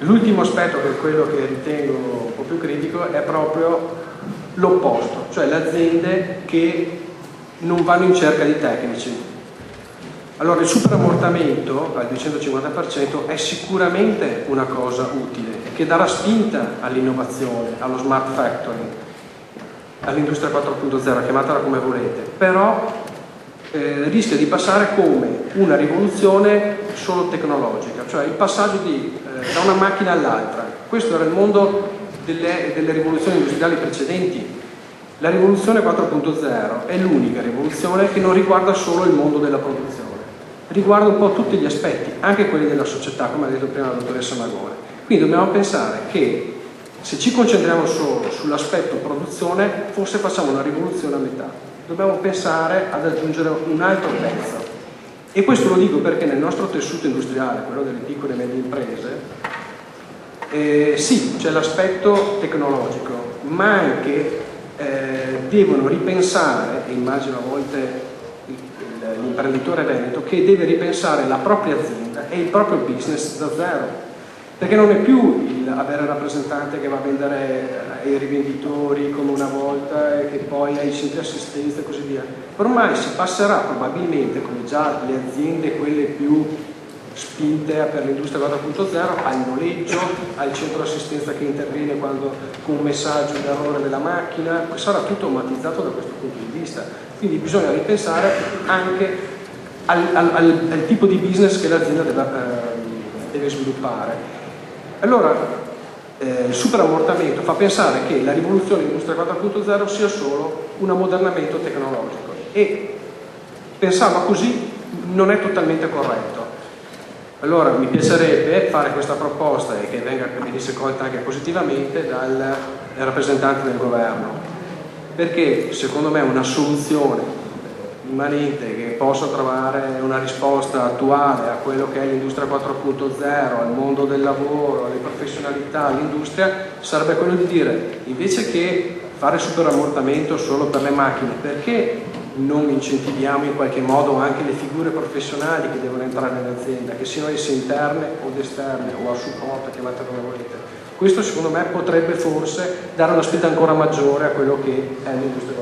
L'ultimo aspetto, che è quello che ritengo un po' più critico, è proprio l'opposto, cioè le aziende che non vanno in cerca di tecnici. Allora, il superammortamento al 250% è sicuramente una cosa utile, che darà spinta all'innovazione, allo smart factory, all'industria 4.0, chiamatela come volete, però rischia di passare come una rivoluzione solo tecnologica, cioè il passaggio da una macchina all'altra. Questo era il mondo delle rivoluzioni industriali precedenti. La rivoluzione 4.0 è l'unica rivoluzione che non riguarda solo il mondo della produzione, riguarda un po' tutti gli aspetti, anche quelli della società, come ha detto prima la dottoressa Magone. Quindi dobbiamo pensare che se ci concentriamo solo sull'aspetto produzione, forse facciamo una rivoluzione a metà. Dobbiamo pensare ad aggiungere un altro pezzo. E questo lo dico perché nel nostro tessuto industriale, quello delle piccole e medie imprese, sì, c'è l'aspetto tecnologico, ma anche devono ripensare, e immagino a volte l'imprenditore veneto, che deve ripensare la propria azienda e il proprio business da zero, perché non è più avere il rappresentante che va a vendere ai rivenditori come una volta e che poi ai centri assistenza e così via. Ormai si passerà probabilmente, come già le aziende quelle più spinte per l'industria 4.0, al noleggio, al centro assistenza che interviene quando con un messaggio d'errore della macchina, sarà tutto automatizzato da questo punto di vista. Quindi bisogna ripensare anche al tipo di business che l'azienda deve sviluppare. Allora, il superammortamento fa pensare che la rivoluzione dell'industria 4.0 sia solo un ammodernamento tecnologico, e pensarlo così non è totalmente corretto. Allora mi piacerebbe fare questa proposta e che venisse colta anche positivamente dal rappresentante del governo, perché secondo me una soluzione immanente che possa trovare una risposta attuale a quello che è l'industria 4.0, al mondo del lavoro, alle professionalità, all'industria, sarebbe quello di dire, invece che fare superammortamento solo per le macchine, perché non incentiviamo in qualche modo anche le figure professionali che devono entrare nell'azienda, che siano esse interne o esterne o a supporto, chiamate come volete. Questo secondo me potrebbe forse dare una spinta ancora maggiore a quello che è l'industria 4.0.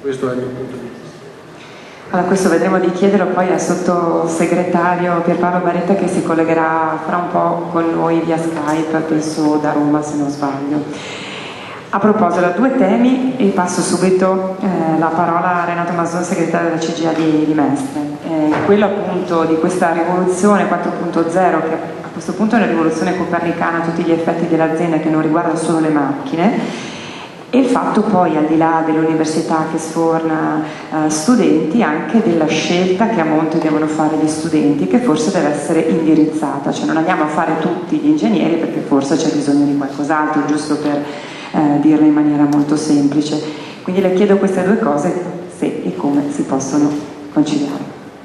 Questo è il mio punto di vista. Allora, questo vedremo di chiederlo poi al sottosegretario Pierpaolo Baretta, che si collegherà fra un po' con noi via Skype, penso da Roma se non sbaglio. A proposito, da due temi, e passo subito la parola a Renato Mazzone, segretario della CGIA di Mestre. Quello appunto di questa rivoluzione 4.0, che a questo punto è una rivoluzione copernicana a tutti gli effetti dell'azienda, che non riguarda solo le macchine, e il fatto poi, al di là dell'università che sforna studenti, anche della scelta che a monte devono fare gli studenti, che forse deve essere indirizzata, cioè non andiamo a fare tutti gli ingegneri perché forse c'è bisogno di qualcos'altro, giusto per dirla in maniera molto semplice. Quindi le chiedo queste due cose, se e come si possono conciliare.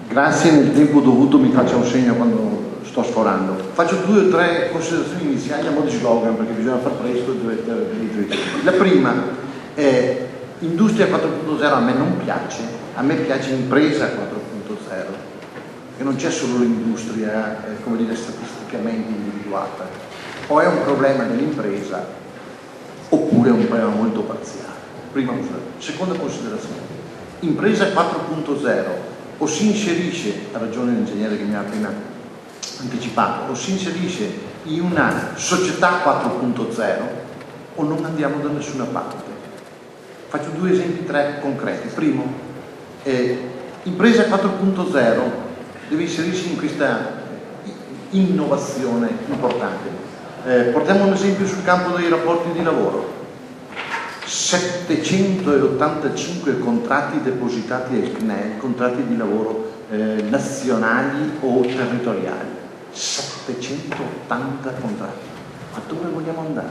Grazie, nel tempo dovuto mi faccia un segno quando sto sforando. Faccio 2 o 3 considerazioni iniziali a modo di slogan, perché bisogna far presto e dovete avere diritto. La prima è industria 4.0 a me non piace, a me piace impresa 4.0, che non c'è solo l'industria, come dire, statisticamente individuata, o è un problema dell'impresa oppure è un problema molto parziale. Prima considerazione. Seconda considerazione, impresa 4.0 o si inserisce, ha ragione l'ingegnere che mi ha appena anticipato, o si inserisce in una società 4.0 o non andiamo da nessuna parte. Faccio 2 esempi, 3 concreti. Primo, impresa 4.0 deve inserirsi in questa innovazione importante. Portiamo un esempio sul campo dei rapporti di lavoro. 785 contratti depositati al CNEL, contratti di lavoro nazionali o territoriali. 780 contratti. Ma dove vogliamo andare?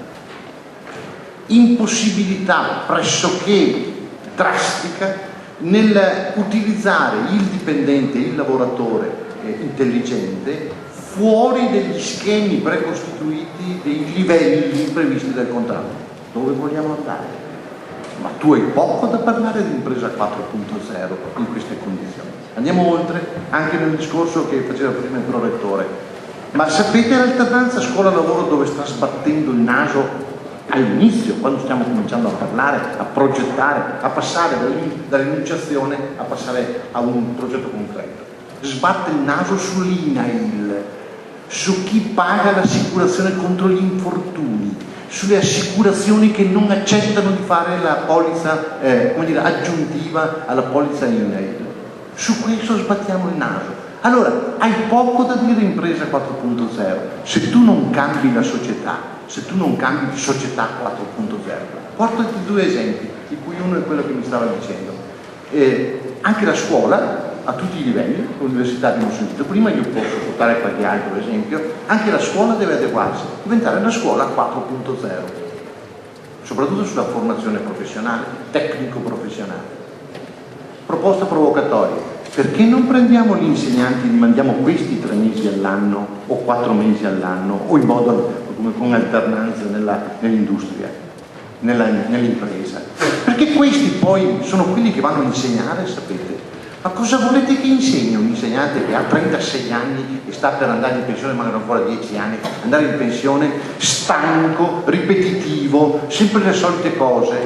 Impossibilità pressoché drastica nel utilizzare il dipendente, il lavoratore intelligente fuori degli schemi precostituiti dei livelli previsti dal contratto. Dove vogliamo andare? Ma tu hai poco da parlare di impresa 4.0 in queste condizioni. Andiamo oltre anche nel discorso che faceva prima il prorettore. Ma sapete l'alternanza scuola-lavoro dove sta sbattendo il naso all'inizio, quando stiamo cominciando a parlare, a progettare, a passare dall'enunciazione a passare a un progetto concreto? Sbatte il naso sull'INAIL, su chi paga l'assicurazione contro gli infortuni, sulle assicurazioni che non accettano di fare la polizza aggiuntiva alla polizza INAIL. Su questo sbattiamo il naso. Allora, hai poco da dire impresa 4.0 se tu non cambi la società, se tu non cambi società 4.0. Portati 2 esempi, di cui uno è quello che mi stava dicendo. Anche la scuola, a tutti i livelli, l'università abbiamo sentito prima, io posso portare qualche altro esempio, anche la scuola deve adeguarsi, diventare una scuola 4.0, soprattutto sulla formazione professionale, tecnico-professionale. Proposta provocatoria: perché non prendiamo gli insegnanti e li mandiamo questi 3 mesi all'anno o 4 mesi all'anno o in modo con alternanza nell'industria, nell'impresa? Perché questi poi sono quelli che vanno a insegnare, sapete? Ma cosa volete che insegni un insegnante che ha 36 anni e sta per andare in pensione, mancano ancora 10 anni, andare in pensione stanco, ripetitivo, sempre le solite cose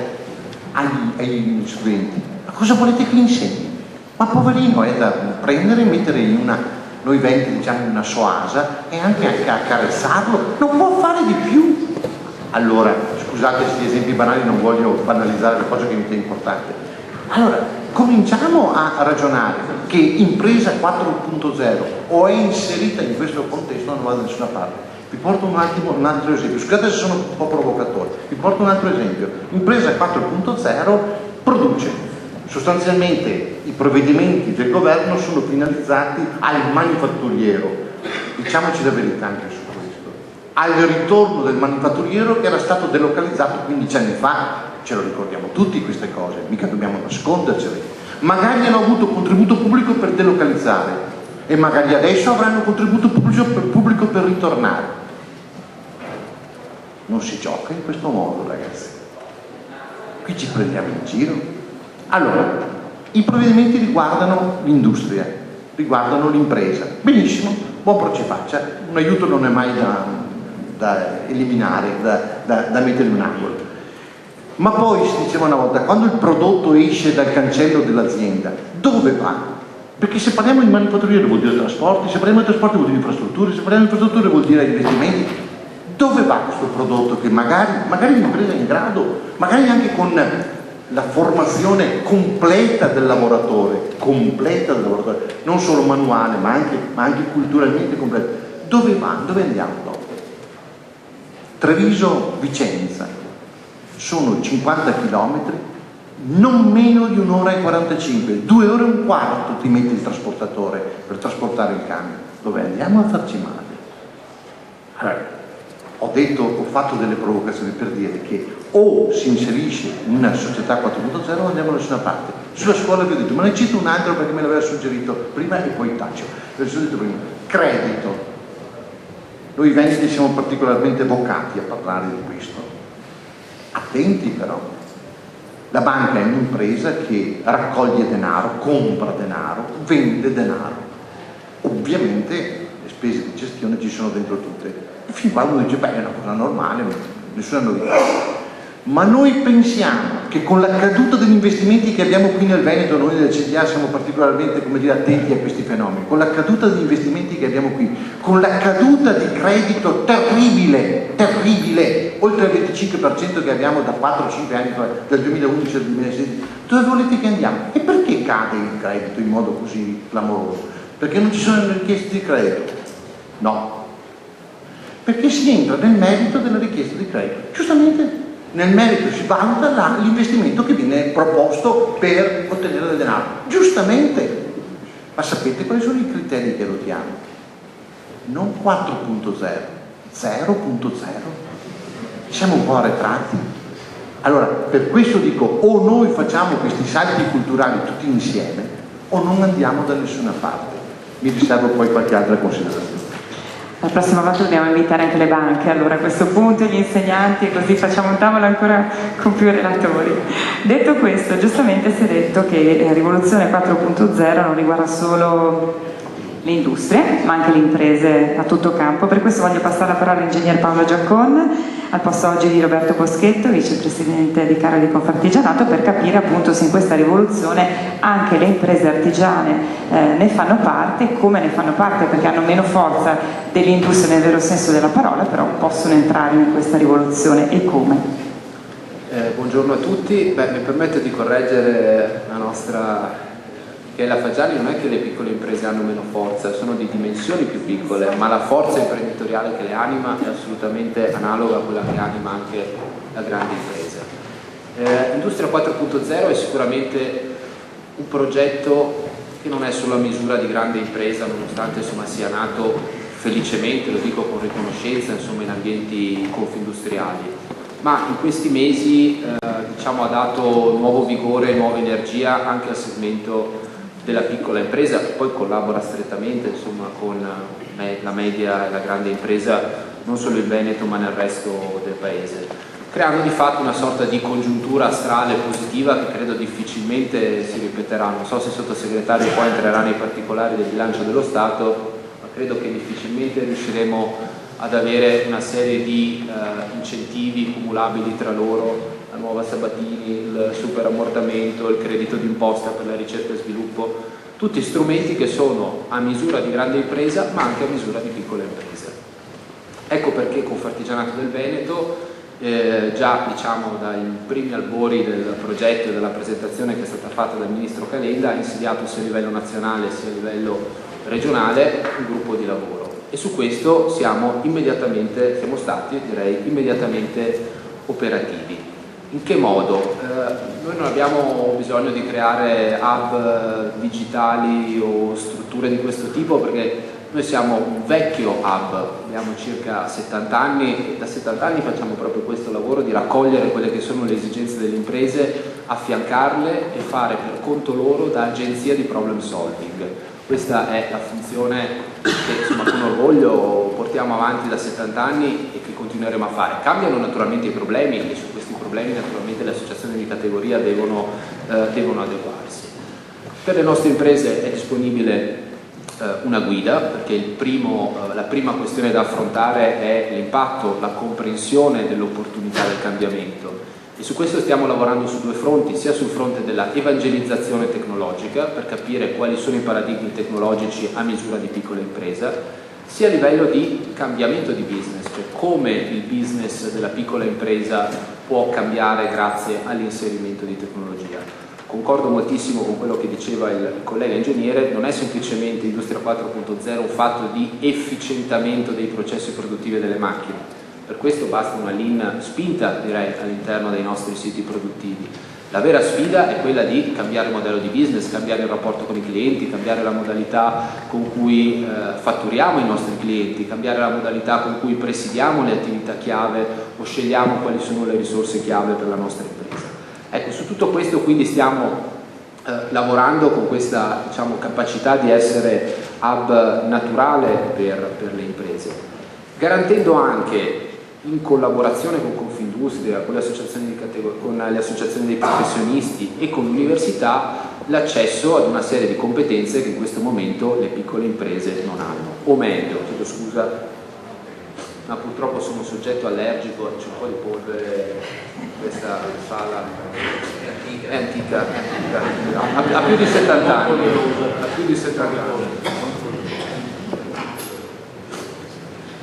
agli studenti? Ma cosa volete che insegni? Ma poverino, è da prendere e mettere in una, noi venti diciamo in una soasa, e anche accarezzarlo, non può fare di più. Allora, scusate questi esempi banali, non voglio banalizzare la cosa che mi è importante. Allora, cominciamo a ragionare che impresa 4.0 o è inserita in questo contesto non va da nessuna parte. Vi porto un altro esempio, scusate se sono un po' provocatore, vi porto un altro esempio. Impresa 4.0 produce Sostanzialmente i provvedimenti del governo sono finalizzati al manifatturiero, diciamoci la verità anche su questo, al ritorno del manifatturiero che era stato delocalizzato 15 anni fa, ce lo ricordiamo tutti queste cose, mica dobbiamo nascondercele. Magari hanno avuto contributo pubblico per delocalizzare e magari adesso avranno contributo pubblico per ritornare. Non si gioca in questo modo, ragazzi. Qui ci prendiamo in giro. Allora, i provvedimenti riguardano l'industria, riguardano l'impresa. Benissimo, buon procefaccia, un aiuto non è mai da eliminare, da mettere in un angolo. Ma poi, si diceva una volta, quando il prodotto esce dal cancello dell'azienda, dove va? Perché se parliamo di manifatturiero vuol dire trasporti, se parliamo di trasporti vuol dire infrastrutture, se parliamo di infrastrutture vuol dire investimenti. Dove va questo prodotto che magari l'impresa è in grado, magari anche con la formazione completa del lavoratore, non solo manuale ma anche culturalmente completa, dove va? Dove andiamo dopo? Treviso-Vicenza sono 50 km, non meno di 1 ora e 45, 2 ore e un quarto ti mette il trasportatore per trasportare il camion. Dove andiamo a farci male? Allora, ho fatto delle provocazioni per dire che o si inserisce in una società 4.0 o andiamo da nessuna parte. Sulla scuola vi ho detto, ma ne cito un altro perché me l'aveva suggerito prima e poi taccio. L'ho detto prima, credito. Noi veneti siamo particolarmente vocati a parlare di questo. Attenti però. La banca è un'impresa che raccoglie denaro, compra denaro, vende denaro. Ovviamente le spese di gestione ci sono dentro tutte. E fin qua uno dice, beh, è una cosa normale, nessuna novità. Ma noi pensiamo che con la caduta degli investimenti che abbiamo qui nel Veneto, noi del CDA siamo particolarmente, attenti a questi fenomeni, con la caduta degli investimenti che abbiamo qui, con la caduta di credito terribile, oltre al 25% che abbiamo da 4-5 anni, dal 2011 al 2016, dove volete che andiamo? E perché cade il credito in modo così clamoroso? Perché non ci sono richieste di credito? No. Perché si entra nel merito della richiesta di credito. Giustamente nel merito si valuta l'investimento che viene proposto per ottenere del denaro. Giustamente. Ma sapete quali sono i criteri che adottiamo? Non 4.0, 0.0. Siamo un po' arretrati. Allora, per questo dico, o noi facciamo questi salti culturali tutti insieme, o non andiamo da nessuna parte. Mi riservo poi qualche altra considerazione. La prossima volta dobbiamo invitare anche le banche, allora a questo punto gli insegnanti, così facciamo un tavolo ancora con più relatori. Detto questo, giustamente si è detto che la rivoluzione 4.0 non riguarda solo le industrie, ma anche le imprese a tutto campo. Per questo voglio passare la parola all'ingegner Paolo Giaccon, al posto oggi di Roberto Boschetto, vicepresidente di Camera di Confartigianato, per capire appunto se in questa rivoluzione anche le imprese artigiane ne fanno parte, come ne fanno parte, perché hanno meno forza delle industrie nel vero senso della parola, però possono entrare in questa rivoluzione, e come. Buongiorno a tutti. Mi permetto di correggere la nostra la Fagiani. Non è che le piccole imprese hanno meno forza, sono di dimensioni più piccole, ma la forza imprenditoriale che le anima è assolutamente analoga a quella che anima anche la grande impresa. Industria 4.0 è sicuramente un progetto che non è solo a misura di grande impresa, nonostante sia nato felicemente, lo dico con riconoscenza, in ambienti confindustriali, ma in questi mesi ha dato nuovo vigore, nuova energia anche al segmento della piccola impresa, che poi collabora strettamente con la media e la grande impresa, non solo in Veneto ma nel resto del paese, creando di fatto una sorta di congiuntura astrale positiva che credo difficilmente si ripeterà. Non so se il sottosegretario poi entrerà nei particolari del bilancio dello Stato, ma credo che difficilmente riusciremo ad avere una serie di incentivi cumulabili tra loro, la nuova Sabatini, il superammortamento, il credito d'imposta per la ricerca e sviluppo, tutti strumenti che sono a misura di grande impresa ma anche a misura di piccola impresa. Ecco perché Confartigianato del Veneto, già dai primi albori del progetto e della presentazione che è stata fatta dal Ministro Calenda, ha insediato sia a livello nazionale sia a livello regionale un gruppo di lavoro, e su questo siamo stati immediatamente operativi. In che modo? Noi non abbiamo bisogno di creare hub digitali o strutture di questo tipo, perché noi siamo un vecchio hub, abbiamo circa 70 anni e da 70 anni facciamo proprio questo lavoro di raccogliere quelle che sono le esigenze delle imprese, affiancarle e fare per conto loro da agenzia di problem solving. Questa è la funzione che insomma, con orgoglio portiamo avanti da 70 anni e che continueremo a fare. Cambiano naturalmente i problemi e su questi problemi naturalmente le associazioni di categoria devono adeguarsi. Per le nostre imprese è disponibile una guida, perché la prima questione da affrontare è l'impatto, la comprensione dell'opportunità del cambiamento. E su questo stiamo lavorando su due fronti, sia sul fronte della evangelizzazione tecnologica per capire quali sono i paradigmi tecnologici a misura di piccola impresa, sia a livello di cambiamento di business, cioè come il business della piccola impresa può cambiare grazie all'inserimento di tecnologia. Concordo moltissimo con quello che diceva il collega ingegnere, non è semplicemente Industria 4.0 un fatto di efficientamento dei processi produttivi delle macchine. Per questo basta una lean spinta, direi, all'interno dei nostri siti produttivi. La vera sfida è quella di cambiare il modello di business, cambiare il rapporto con i clienti, cambiare la modalità con cui fatturiamo i nostri clienti, cambiare la modalità con cui presidiamo le attività chiave o scegliamo quali sono le risorse chiave per la nostra impresa. Ecco, su tutto questo quindi stiamo lavorando con questa, diciamo, capacità di essere hub naturale per le imprese, garantendo anche in collaborazione con Confindustria, con le associazioni dei professionisti e con l'università, l'accesso ad una serie di competenze che in questo momento le piccole imprese non hanno. O meglio, chiedo scusa, ma purtroppo sono un soggetto allergico, c'è un po' di polvere in questa sala, è antica. Ha più di 70 anni.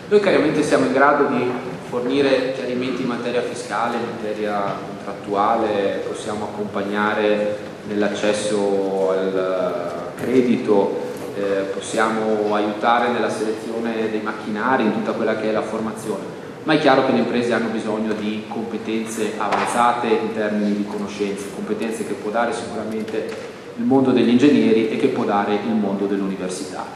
Noi chiaramente siamo in grado di fornire chiarimenti in materia fiscale, in materia contrattuale, possiamo accompagnare nell'accesso al credito, possiamo aiutare nella selezione dei macchinari, in tutta quella che è la formazione, ma è chiaro che le imprese hanno bisogno di competenze avanzate in termini di conoscenze, competenze che può dare sicuramente il mondo degli ingegneri e che può dare il mondo dell'università.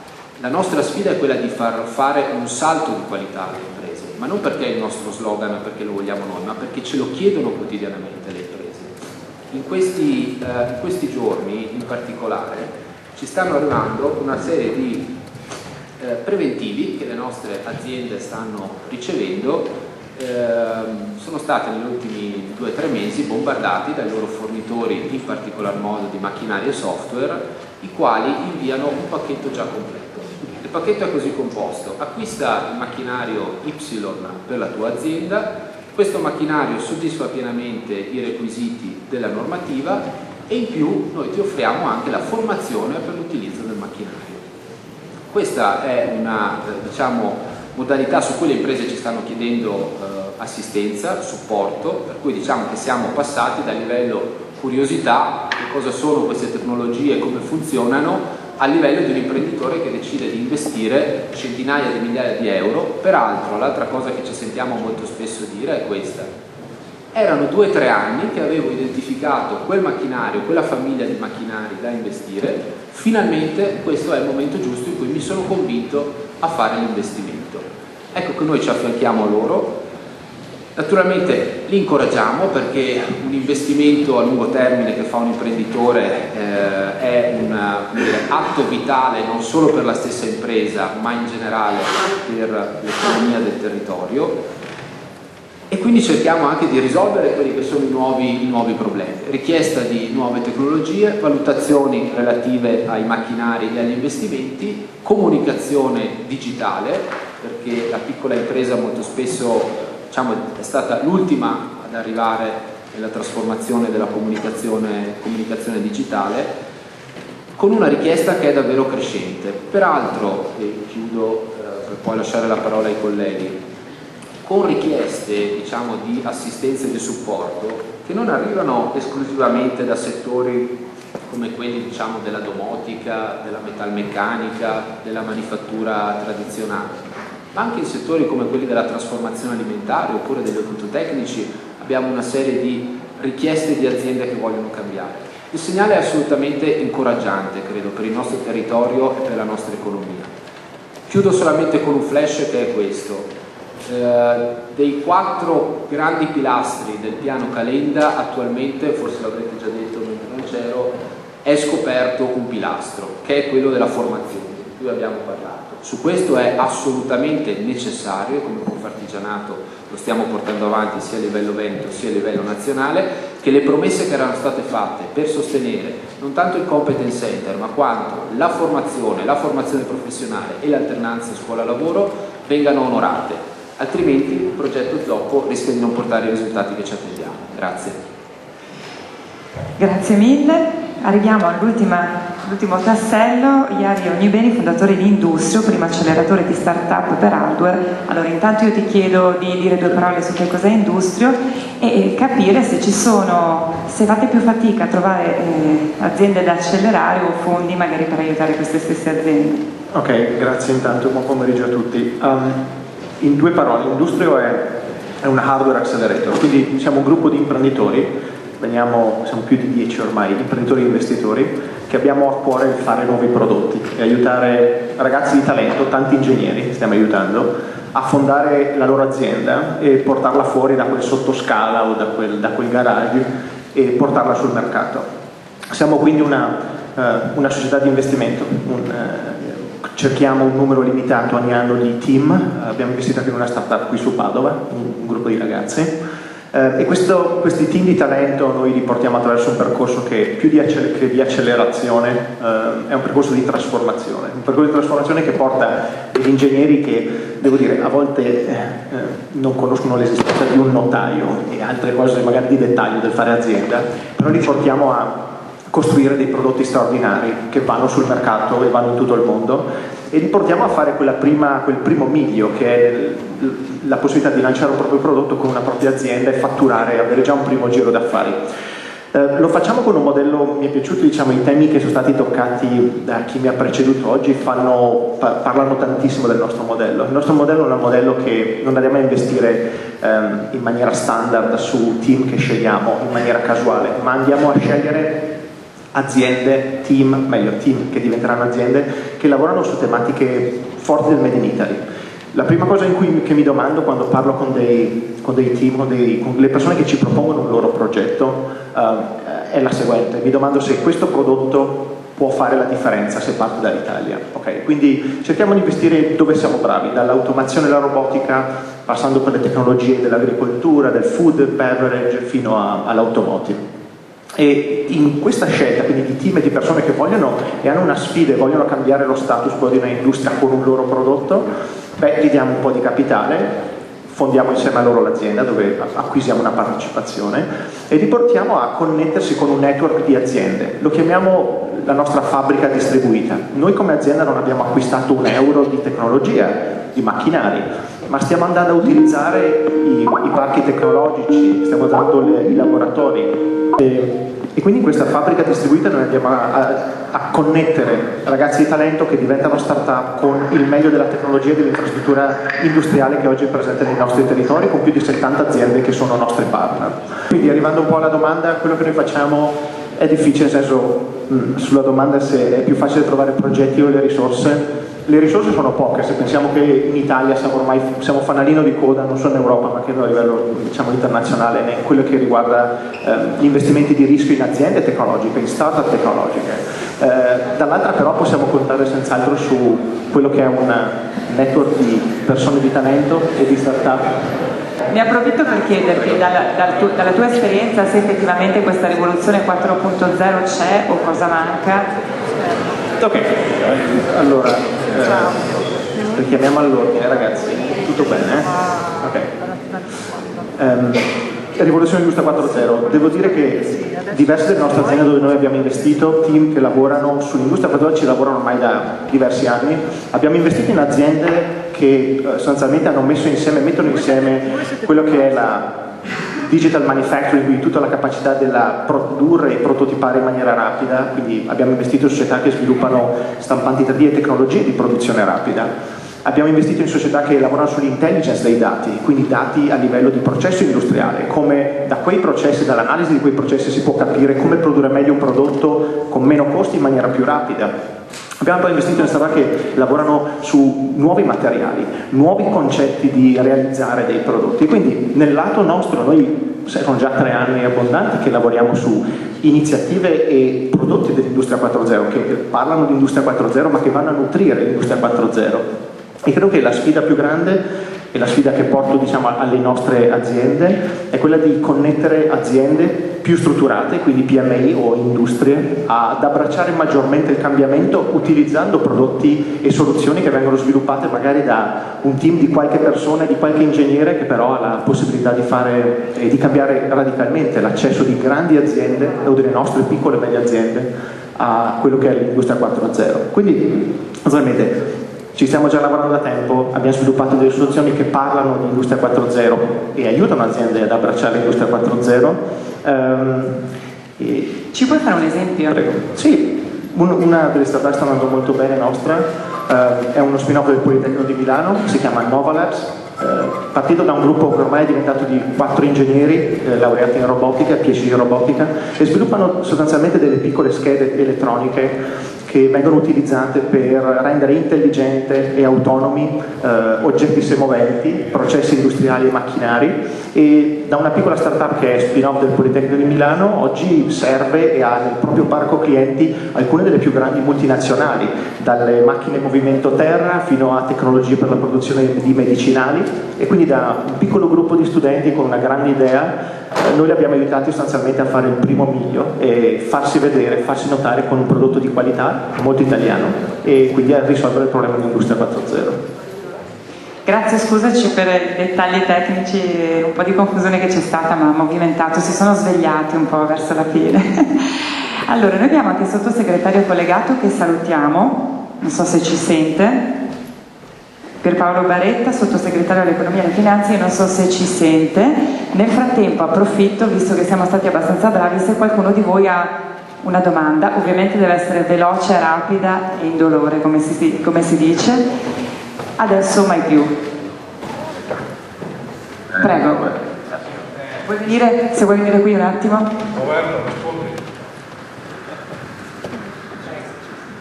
La nostra sfida è quella di far fare un salto di qualità alle imprese, ma non perché è il nostro slogan, perché lo vogliamo noi, ma perché ce lo chiedono quotidianamente le imprese. In questi giorni in particolare ci stanno arrivando una serie di preventivi che le nostre aziende stanno ricevendo, sono state negli ultimi 2 o 3 mesi bombardati dai loro fornitori, in particolar modo di macchinari e software, i quali inviano un pacchetto già completo. Il pacchetto è così composto: acquista il macchinario Y per la tua azienda, questo macchinario soddisfa pienamente i requisiti della normativa e in più noi ti offriamo anche la formazione per l'utilizzo del macchinario. Questa è una modalità su cui le imprese ci stanno chiedendo assistenza, supporto, per cui diciamo che siamo passati dal livello curiosità, che cosa sono queste tecnologie, come funzionano, a livello di un imprenditore che decide di investire centinaia di migliaia di euro. Peraltro l'altra cosa che ci sentiamo molto spesso dire è questa: erano 2 o 3 anni che avevo identificato quel macchinario, quella famiglia di macchinari da investire, finalmente questo è il momento giusto in cui mi sono convinto a fare l'investimento. Ecco che noi ci affianchiamo a loro, naturalmente li incoraggiamo, perché un investimento a lungo termine che fa un imprenditore è un atto vitale non solo per la stessa impresa ma in generale per l'economia del territorio. E quindi cerchiamo anche di risolvere quelli che sono i nuovi problemi: richiesta di nuove tecnologie, valutazioni relative ai macchinari e agli investimenti, comunicazione digitale, perché la piccola impresa molto spesso è stata l'ultima ad arrivare nella trasformazione della comunicazione digitale, con una richiesta che è davvero crescente. Peraltro, e chiudo per poi lasciare la parola ai colleghi, con richieste di assistenza e di supporto che non arrivano esclusivamente da settori come quelli della domotica, della metalmeccanica, della manifattura tradizionale, ma anche in settori come quelli della trasformazione alimentare oppure degli odontotecnici. Abbiamo una serie di richieste di aziende che vogliono cambiare. Il segnale è assolutamente incoraggiante, credo, per il nostro territorio e per la nostra economia. Chiudo solamente con un flash che è questo. Dei 4 grandi pilastri del piano Calenda, attualmente, forse l'avrete già detto mentre non c'ero, è scoperto un pilastro, che è quello della formazione, di cui abbiamo parlato. Su questo è assolutamente necessario, come Confartigianato lo stiamo portando avanti sia a livello veneto sia a livello nazionale, che le promesse che erano state fatte per sostenere non tanto il competence center, ma quanto la formazione professionale e l'alternanza scuola-lavoro vengano onorate, altrimenti il progetto Zoppo rischia di non portare i risultati che ci attendiamo. Grazie. Grazie mille. Arriviamo all'ultimo tassello. Iario Ognibeni, fondatore di Industrio, primo acceleratore di start-up per hardware. Allora, intanto io ti chiedo di dire 2 parole su che cos'è Industrio e capire se fate più fatica a trovare aziende da accelerare o fondi magari per aiutare queste stesse aziende. Ok, grazie intanto, buon pomeriggio a tutti. In 2 parole, Industrio è un hardware accelerator, quindi siamo un gruppo di imprenditori. Siamo più di 10 ormai, imprenditori e investitori, che abbiamo a cuore il fare nuovi prodotti e aiutare ragazzi di talento, tanti ingegneri stiamo aiutando, a fondare la loro azienda e portarla fuori da quel sottoscala o da quel garage e portarla sul mercato. Siamo quindi una società di investimento, cerchiamo un numero limitato ogni anno di team, abbiamo investito anche in una startup qui su Padova, un gruppo di ragazzi. E questi team di talento noi li portiamo attraverso un percorso che più di accelerazione è un percorso di trasformazione, che porta degli ingegneri che, devo dire, a volte non conoscono l'esistenza di un notaio e altre cose magari di dettaglio del fare azienda, però li portiamo a costruire dei prodotti straordinari che vanno sul mercato e vanno in tutto il mondo, e li portiamo a fare quel primo miglio, che è la possibilità di lanciare un proprio prodotto con una propria azienda e fatturare, avere già un primo giro d'affari. Lo facciamo con un modello, mi è piaciuto, i temi che sono stati toccati da chi mi ha preceduto oggi parlano tantissimo del nostro modello. Il nostro modello è un modello che non andiamo a investire in maniera standard su team che scegliamo in maniera casuale, ma andiamo a scegliere aziende, team che diventeranno aziende che lavorano su tematiche forti del Made in Italy. La prima cosa che mi domando quando parlo con dei team, con le persone che ci propongono un loro progetto, è la seguente: mi domando se questo prodotto può fare la differenza se parte dall'Italia. Okay? Quindi cerchiamo di investire dove siamo bravi, dall'automazione e la robotica, passando per le tecnologie dell'agricoltura, del food, beverage, fino all'automotive. E in questa scelta, quindi di team e di persone che vogliono e hanno una sfida e vogliono cambiare lo status quo di un'industria con un loro prodotto, gli diamo un po' di capitale, fondiamo insieme a loro l'azienda dove acquisiamo una partecipazione e li portiamo a connettersi con un network di aziende. Lo chiamiamo la nostra fabbrica distribuita. Noi come azienda non abbiamo acquistato un euro di tecnologia, di macchinari, ma stiamo andando a utilizzare i parchi tecnologici, stiamo dando i laboratori. E quindi in questa fabbrica distribuita noi andiamo a connettere ragazzi di talento che diventano start-up con il meglio della tecnologia e dell'infrastruttura industriale che oggi è presente nei nostri territori, con più di 70 aziende che sono nostri partner. Quindi, arrivando un po' alla domanda, quello che noi facciamo è difficile, nel senso, sulla domanda se è più facile trovare progetti o le risorse sono poche. Se pensiamo che in Italia siamo fanalino di coda, non solo in Europa ma credo a livello internazionale, in quello che riguarda gli investimenti di rischio in aziende tecnologiche, in start-up tecnologiche. Dall'altra però possiamo contare senz'altro su quello che è un network di persone di talento e di start-up. Ne approfitto per chiederti dalla tua esperienza se effettivamente questa rivoluzione 4.0 c'è o cosa manca. Ok, allora richiamiamo all'ordine, ragazzi, tutto bene? Ok. Rivoluzione Industria 4.0, devo dire che diverse delle nostre aziende dove noi abbiamo investito, team che lavorano sull'Industria 4.0 ci lavorano ormai da diversi anni, abbiamo investito in aziende che sostanzialmente mettono insieme quello che è la digital manufacturing, quindi tutta la capacità della produrre e prototipare in maniera rapida, quindi abbiamo investito in società che svilupano stampanti 3D e tecnologie di produzione rapida. Abbiamo investito in società che lavorano sull'intelligence dei dati, quindi dati a livello di processo industriale, come da quei processi, dall'analisi di quei processi si può capire come produrre meglio un prodotto con meno costi in maniera più rapida. Abbiamo poi investito in startup che lavorano su nuovi materiali, nuovi concetti di realizzare dei prodotti. Quindi nel lato nostro noi sono già 3 anni abbondanti che lavoriamo su iniziative e prodotti dell'industria 4.0 che parlano di industria 4.0 ma che vanno a nutrire l'industria 4.0. E credo che la sfida più grande e la sfida che porto, diciamo, alle nostre aziende è quella di connettere aziende più strutturate, quindi PMI o industrie, ad abbracciare maggiormente il cambiamento utilizzando prodotti e soluzioni che vengono sviluppate magari da un team di qualche persona e di qualche ingegnere che però ha la possibilità di fare e di cambiare radicalmente l'accesso di grandi aziende o delle nostre piccole e medie aziende a quello che è l'industria 4.0. Quindi, naturalmente, ci stiamo già lavorando da tempo, abbiamo sviluppato delle soluzioni che parlano di industria 4.0 e aiutano aziende ad abbracciare l'industria 4.0. Ci puoi fare un esempio? Prego. Sì, una delle startup sta andando molto bene nostra, è uno spin-off del Politecnico di Milano, si chiama Nova Labs, partito da un gruppo che ormai è diventato di 4 ingegneri laureati in robotica, PhD in robotica, e sviluppano sostanzialmente delle piccole schede elettroniche che vengono utilizzate per rendere intelligente e autonomi oggetti semoventi, processi industriali e macchinari, e da una piccola startup che è spin-off del Politecnico di Milano oggi serve e ha nel proprio parco clienti alcune delle più grandi multinazionali, dalle macchine movimento terra fino a tecnologie per la produzione di medicinali, e quindi da un piccolo gruppo di studenti con una grande idea noi li abbiamo aiutati sostanzialmente a fare il primo miglio e farsi vedere, farsi notare con un prodotto di qualità molto italiano e quindi a risolvere il problema dell'industria 4.0. Grazie, scusaci per i dettagli tecnici e un po' di confusione che c'è stata, ma movimentato, si sono svegliati un po' verso la fine. Allora, noi abbiamo anche il sottosegretario collegato che salutiamo, non so se ci sente, Pierpaolo Baretta, sottosegretario all'economia e alle finanze, io non so se ci sente. Nel frattempo approfitto, visto che siamo stati abbastanza bravi, se qualcuno di voi ha una domanda, ovviamente deve essere veloce, rapida e indolore, come si dice. Adesso mai più. Prego. Vuoi venire, se vuoi venire qui un attimo?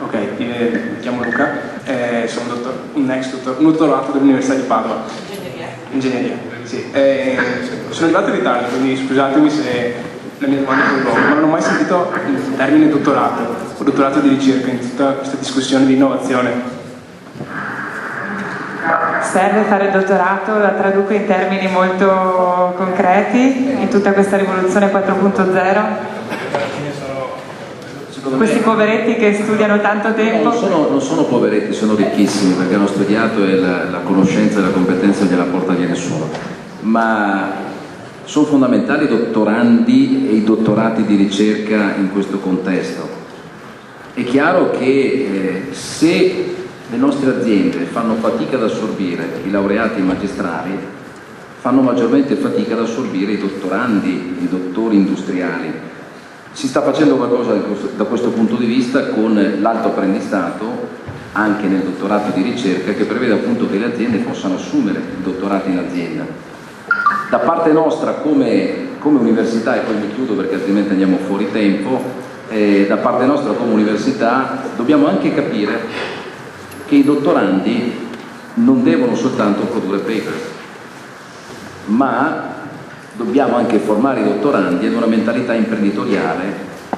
Ok, mi chiamo Luca, sono un dottorato dell'Università di Padova. Ingegneria, sì. Sono arrivato in ritardo, quindi scusatemi se la mia domanda è un po' lunga, ma non ho mai sentito il termine dottorato o dottorato di ricerca in tutta questa discussione di innovazione. Serve fare il dottorato, la traduco in termini molto concreti, in tutta questa rivoluzione 4.0. Questi poveretti che studiano tanto tempo. Non sono poveretti, sono ricchissimi, perché hanno studiato e la conoscenza e la competenza non gliela porta via nessuno. Ma sono fondamentali i dottorandi e i dottorati di ricerca in questo contesto. È chiaro che se le nostre aziende fanno fatica ad assorbire i laureati magistrali, fanno maggiormente fatica ad assorbire i dottorandi, i dottori industriali. Si sta facendo qualcosa da questo punto di vista con l'alto apprendistato, anche nel dottorato di ricerca, che prevede appunto che le aziende possano assumere i dottorati in azienda. Da parte nostra come università, e poi mi chiudo perché altrimenti andiamo fuori tempo, da parte nostra come università dobbiamo anche capire che i dottorandi non devono soltanto produrre paper, ma dobbiamo anche formare i dottorandi ad una mentalità imprenditoriale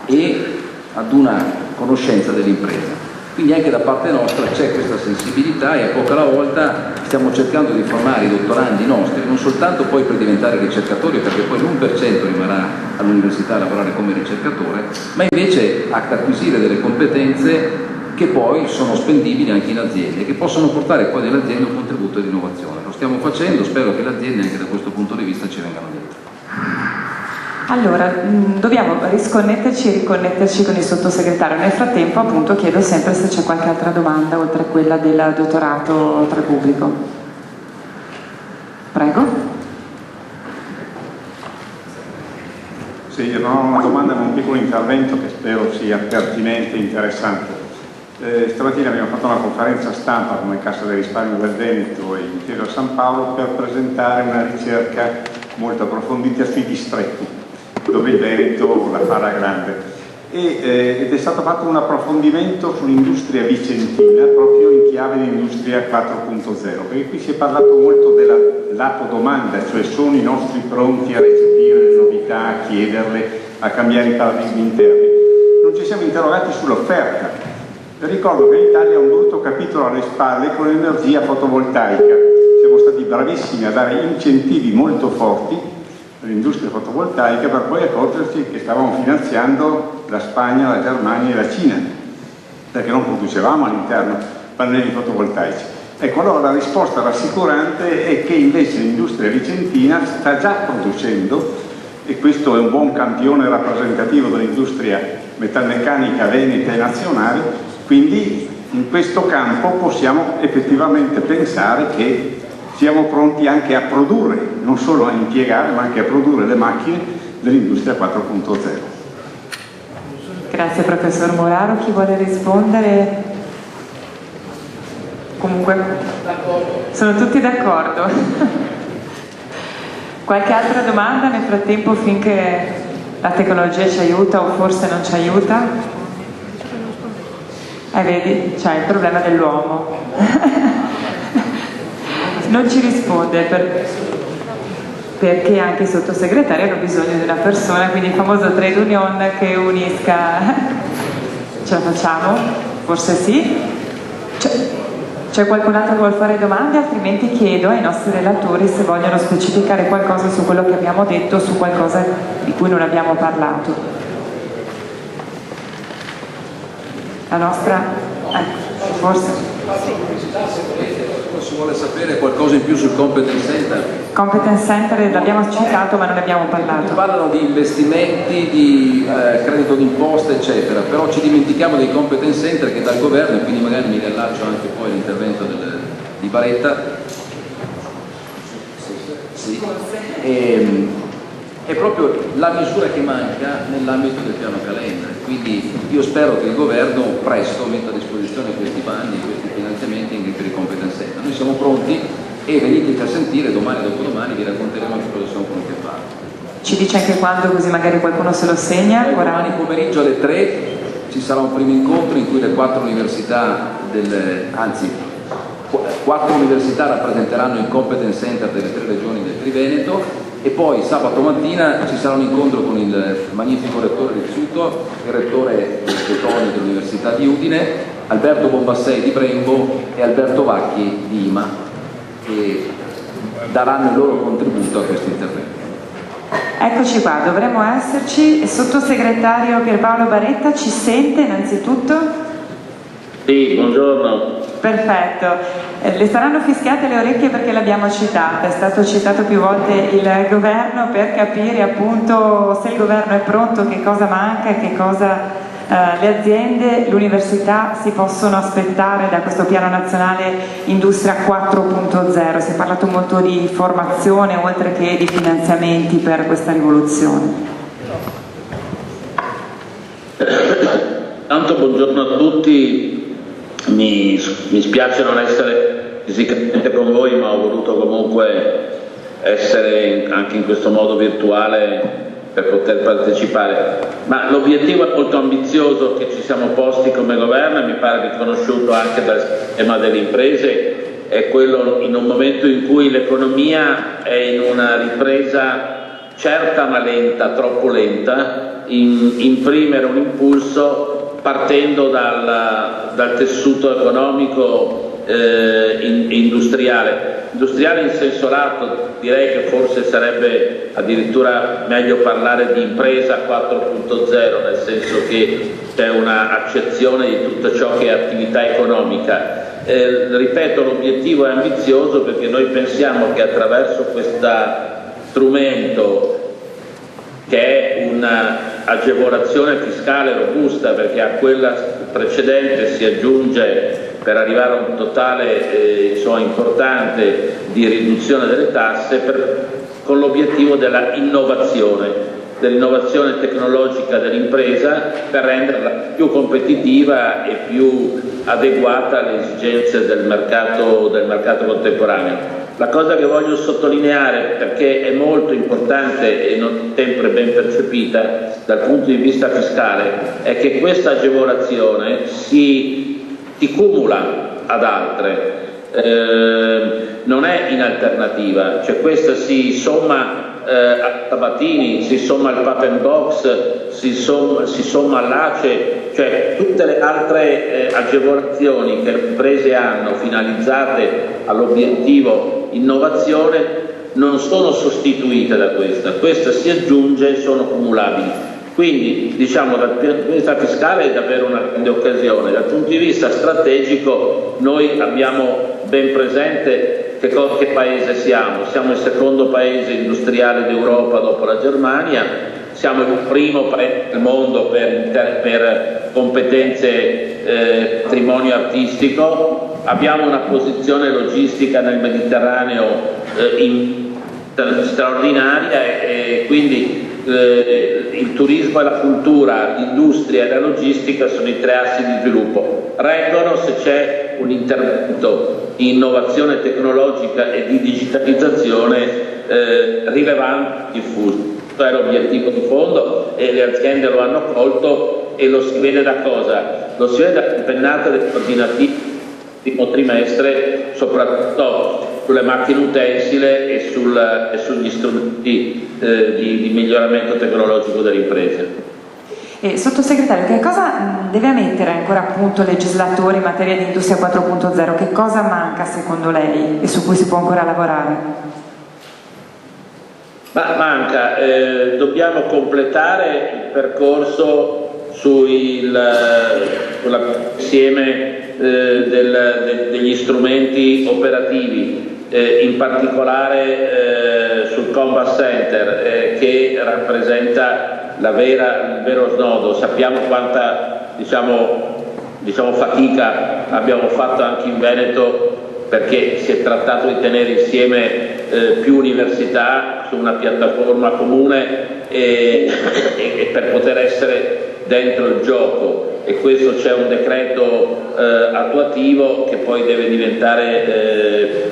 e ad una conoscenza dell'impresa. Quindi anche da parte nostra c'è questa sensibilità e a poco alla volta stiamo cercando di formare i dottorandi nostri, non soltanto poi per diventare ricercatori, perché poi l'1% rimarrà all'università a lavorare come ricercatore, ma invece ad acquisire delle competenze che poi sono spendibili anche in aziende, che possono portare poi nelle aziende un contributo di innovazione. Lo stiamo facendo, spero che le aziende anche da questo punto di vista ci vengano dietro. Allora, dobbiamo risconnetterci e riconnetterci con il sottosegretario. Nel frattempo, appunto, chiedo sempre se c'è qualche altra domanda oltre a quella del dottorato tra pubblico. Prego. Sì, io non ho una domanda ma un piccolo intervento che spero sia pertinente e interessante. Stamattina abbiamo fatto una conferenza stampa come Cassa del Risparmio del Veneto e Intesa San Paolo per presentare una ricerca molto approfondita sui distretti, dove il Veneto la fa alla grande. Ed è stato fatto un approfondimento sull'industria vicentina proprio in chiave di industria 4.0, perché qui si è parlato molto del lato domanda, cioè sono i nostri pronti a recepire le novità, a chiederle, a cambiare i paradigmi interni. Non ci siamo interrogati sull'offerta. Ricordo che l'Italia ha un brutto capitolo alle spalle con l'energia fotovoltaica. Siamo stati bravissimi a dare incentivi molto forti all'industria fotovoltaica per poi accorgerci che stavamo finanziando la Spagna, la Germania e la Cina, perché non producevamo all'interno pannelli fotovoltaici. Ecco, allora la risposta rassicurante è che invece l'industria vicentina sta già producendo, e questo è un buon campione rappresentativo dell'industria metalmeccanica veneta e nazionale. Quindi in questo campo possiamo effettivamente pensare che siamo pronti anche a produrre, non solo a impiegare, ma anche a produrre le macchine dell'industria 4.0. Grazie professor Moraro. Chi vuole rispondere? Comunque sono tutti d'accordo. Qualche altra domanda nel frattempo finché la tecnologia ci aiuta o forse non ci aiuta? Vedi, c'è il problema dell'uomo. Non ci risponde perché anche i sottosegretari hanno bisogno di una persona, quindi il famoso trade union che unisca. Ce la facciamo? Forse sì. C'è qualcun altro che vuole fare domande? Altrimenti chiedo ai nostri relatori se vogliono specificare qualcosa su quello che abbiamo detto, su qualcosa di cui non abbiamo parlato. La nostra, forse. Si vuole sapere qualcosa in più sul Competence Center? Competence Center l'abbiamo citato ma non ne abbiamo parlato. Parlano di investimenti, di credito d'imposta eccetera, però ci dimentichiamo dei Competence Center che dal governo, e quindi magari mi riallaccio anche poi all'intervento di Baretta, è proprio la misura che manca nell'ambito del piano Calenda. Quindi io spero che il governo presto metta a disposizione questi bandi, questi finanziamenti anche per i Competence Center. Noi siamo pronti e veniteci a sentire domani e dopodomani, vi racconteremo anche cosa siamo pronti a fare. Ci dice anche quando, così magari qualcuno se lo segna? Domani pomeriggio alle 3 ci sarà un primo incontro in cui le 4 università rappresenteranno il Competence Center delle 3 regioni del Triveneto. E poi sabato mattina ci sarà un incontro con il magnifico rettore Rizzuto, il rettore Toni dell'Università di Udine, Alberto Bombassei di Brembo e Alberto Vacchi di IMA, che daranno il loro contributo a questo intervento. Eccoci qua, dovremmo esserci. Sottosegretario Pierpaolo Baretta, ci sente innanzitutto? Sì, buongiorno. Perfetto. Le saranno fischiate le orecchie perché l'abbiamo citata, è stato citato più volte il governo per capire appunto se il governo è pronto, che cosa manca e che cosa le aziende, l'università si possono aspettare da questo piano nazionale Industria 4.0. Si è parlato molto di formazione oltre che di finanziamenti per questa rivoluzione. Tanto buongiorno a tutti. Mi spiace non essere fisicamente con voi, ma ho voluto comunque essere anche in questo modo virtuale per poter partecipare. Ma l'obiettivo è molto ambizioso che ci siamo posti come governo, e mi pare riconosciuto anche dal sistema delle imprese, è quello in un momento in cui l'economia è in una ripresa certa ma lenta, troppo lenta, imprimere un impulso partendo dal tessuto economico industriale in senso lato. Direi che forse sarebbe addirittura meglio parlare di impresa 4.0, nel senso che c'è una accezione di tutto ciò che è attività economica. Ripeto, l'obiettivo è ambizioso perché noi pensiamo che attraverso questo strumento, che è un'agevolazione fiscale robusta, perché a quella precedente si aggiunge, per arrivare a un totale importante di riduzione delle tasse, con l'obiettivo della innovazione. dell'innovazione tecnologica dell'impresa per renderla più competitiva e più adeguata alle esigenze del mercato contemporaneo. La cosa che voglio sottolineare, perché è molto importante e non sempre ben percepita dal punto di vista fiscale, è che questa agevolazione si cumula ad altre, non è in alternativa, cioè questa si somma a Sabatini, si somma al Patent Box, si somma all'ACE, cioè tutte le altre agevolazioni che le imprese hanno finalizzate all'obiettivo innovazione non sono sostituite da questa si aggiunge e sono cumulabili. Quindi diciamo dal punto di vista fiscale è davvero una grande occasione, dal punto di vista strategico noi abbiamo ben presente che paese siamo. Siamo il secondo paese industriale d'Europa dopo la Germania, siamo il primo paese del mondo per competenze patrimonio artistico, abbiamo una posizione logistica nel Mediterraneo straordinaria e quindi il turismo e la cultura, l'industria e la logistica sono i tre assi di sviluppo. Reggono se c'è un intervento di innovazione tecnologica e di digitalizzazione rilevante e diffuso. Questo è l'obiettivo di fondo e le aziende lo hanno colto e lo si vede da cosa? Lo si vede dall'impennata degli ordinativi del primo trimestre, soprattutto sulle macchine utensile e sugli strumenti di miglioramento tecnologico delle imprese. Sottosegretario, che cosa deve ammettere ancora appunto il legislatore in materia di industria 4.0? Che cosa manca secondo lei e su cui si può ancora lavorare? Manca, dobbiamo completare il percorso sull'insieme degli strumenti operativi, in particolare sul Combat Center che rappresenta il vero snodo. Sappiamo quanta fatica abbiamo fatto anche in Veneto, perché si è trattato di tenere insieme più università su una piattaforma comune e per poter essere dentro il gioco, e questo c'è un decreto attuativo che poi deve diventare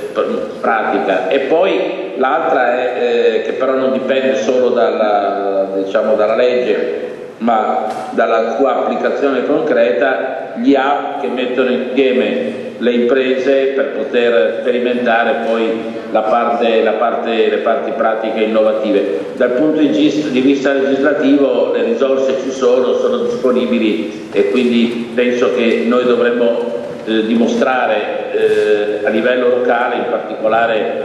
pratica. E poi l'altra è che però non dipende solo dalla legge, ma dalla sua applicazione concreta, gli hub che mettono insieme le imprese per poter sperimentare poi le parti pratiche innovative. Dal punto di vista legislativo le risorse ci sono disponibili, e quindi penso che noi dovremmo dimostrare a livello locale, in particolare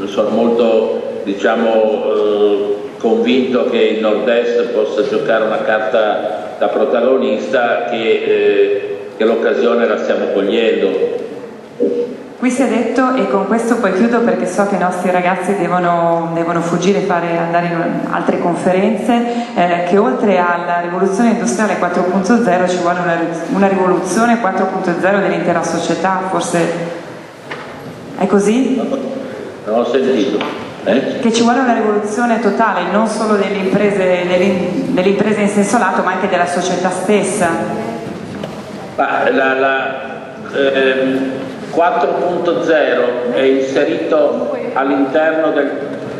sono molto convinto che il Nord-Est possa giocare una carta da protagonista, che l'occasione la stiamo cogliendo. Qui si è detto, e con questo poi chiudo perché so che i nostri ragazzi devono fuggire e andare in altre conferenze, che oltre alla rivoluzione industriale 4.0 ci vuole una rivoluzione 4.0 dell'intera società, forse è così? Non ho sentito. Che ci vuole una rivoluzione totale, non solo delle imprese in senso lato, ma anche della società stessa. 4.0 è inserito all'interno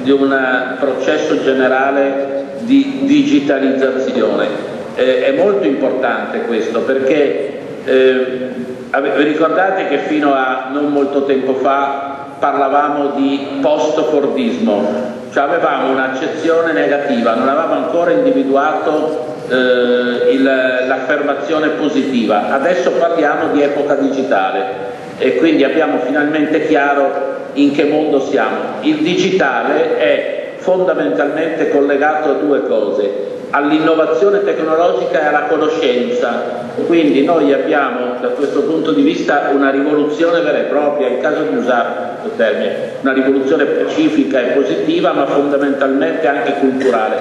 di un processo generale di digitalizzazione. È molto importante questo, perché vi ricordate che fino a non molto tempo fa parlavamo di post-fordismo, cioè avevamo un'accezione negativa, non avevamo ancora individuato l'affermazione positiva. Adesso parliamo di epoca digitale e quindi abbiamo finalmente chiaro in che mondo siamo. Il digitale è fondamentalmente collegato a due cose: all'innovazione tecnologica e alla conoscenza. Quindi noi abbiamo da questo punto di vista una rivoluzione vera e propria, è il caso di usare questo termine, una rivoluzione pacifica e positiva, ma fondamentalmente anche culturale.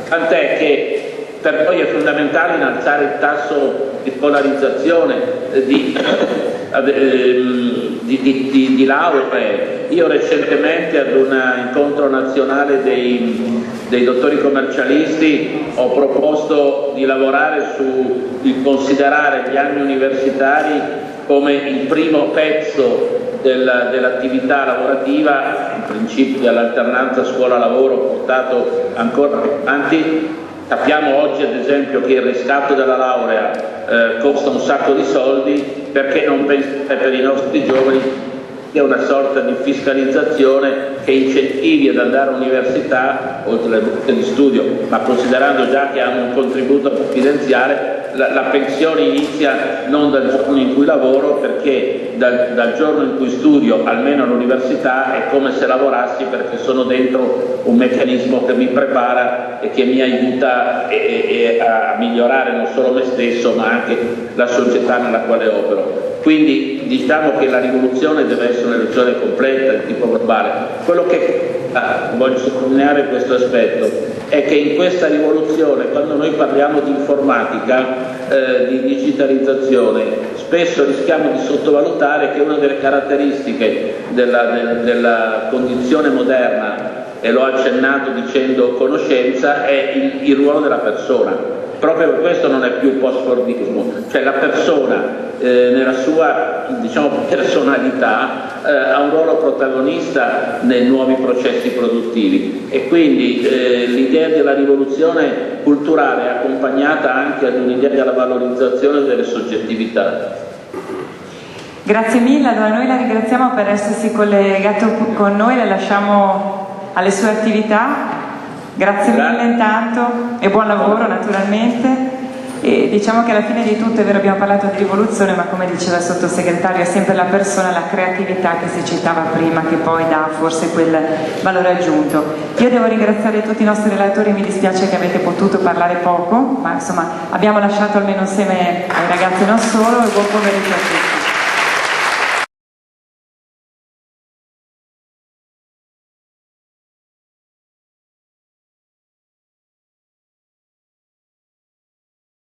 Tant'è che per noi è fondamentale innalzare il tasso di polarizzazione, di di lauree. Io recentemente ad un incontro nazionale dei dottori commercialisti ho proposto di lavorare di considerare gli anni universitari come il primo pezzo dell'attività lavorativa, il principio dell'alternanza scuola-lavoro portato ancora avanti. Sappiamo oggi ad esempio che il riscatto della laurea costa un sacco di soldi, perché non pensare per i nostri giovani che è una sorta di fiscalizzazione che incentivi ad andare all'università, oltre alle borse di studio, ma considerando già che hanno un contributo confidenziale, la pensione inizia non dal giorno in cui lavoro, perché dal giorno in cui studio, almeno all'università, è come se lavorassi, perché sono dentro un meccanismo che mi prepara e che mi aiuta a migliorare non solo me stesso ma anche la società nella quale opero. Quindi diciamo che la rivoluzione deve essere una rivoluzione completa di tipo globale. Quello che voglio sottolineare questo aspetto è che in questa rivoluzione, quando noi parliamo di informatica, di digitalizzazione, spesso rischiamo di sottovalutare che una delle caratteristiche della condizione moderna, e l'ho accennato dicendo conoscenza, è il ruolo della persona. Proprio per questo non è più post-fordismo, cioè la persona nella sua, diciamo, personalità ha un ruolo protagonista nei nuovi processi produttivi, e quindi l'idea della rivoluzione culturale è accompagnata anche ad un'idea della valorizzazione delle soggettività. Grazie mille, allora noi la ringraziamo per essersi collegato con noi, le lasciamo alle sue attività. Grazie mille intanto e buon lavoro naturalmente. E diciamo che alla fine di tutto è vero, abbiamo parlato di rivoluzione, ma come diceva il sottosegretario è sempre la persona, la creatività che si citava prima che poi dà forse quel valore aggiunto. Io devo ringraziare tutti i nostri relatori, mi dispiace che avete potuto parlare poco, ma insomma abbiamo lasciato almeno insieme ai ragazzi non solo, e buon pomeriggio a tutti.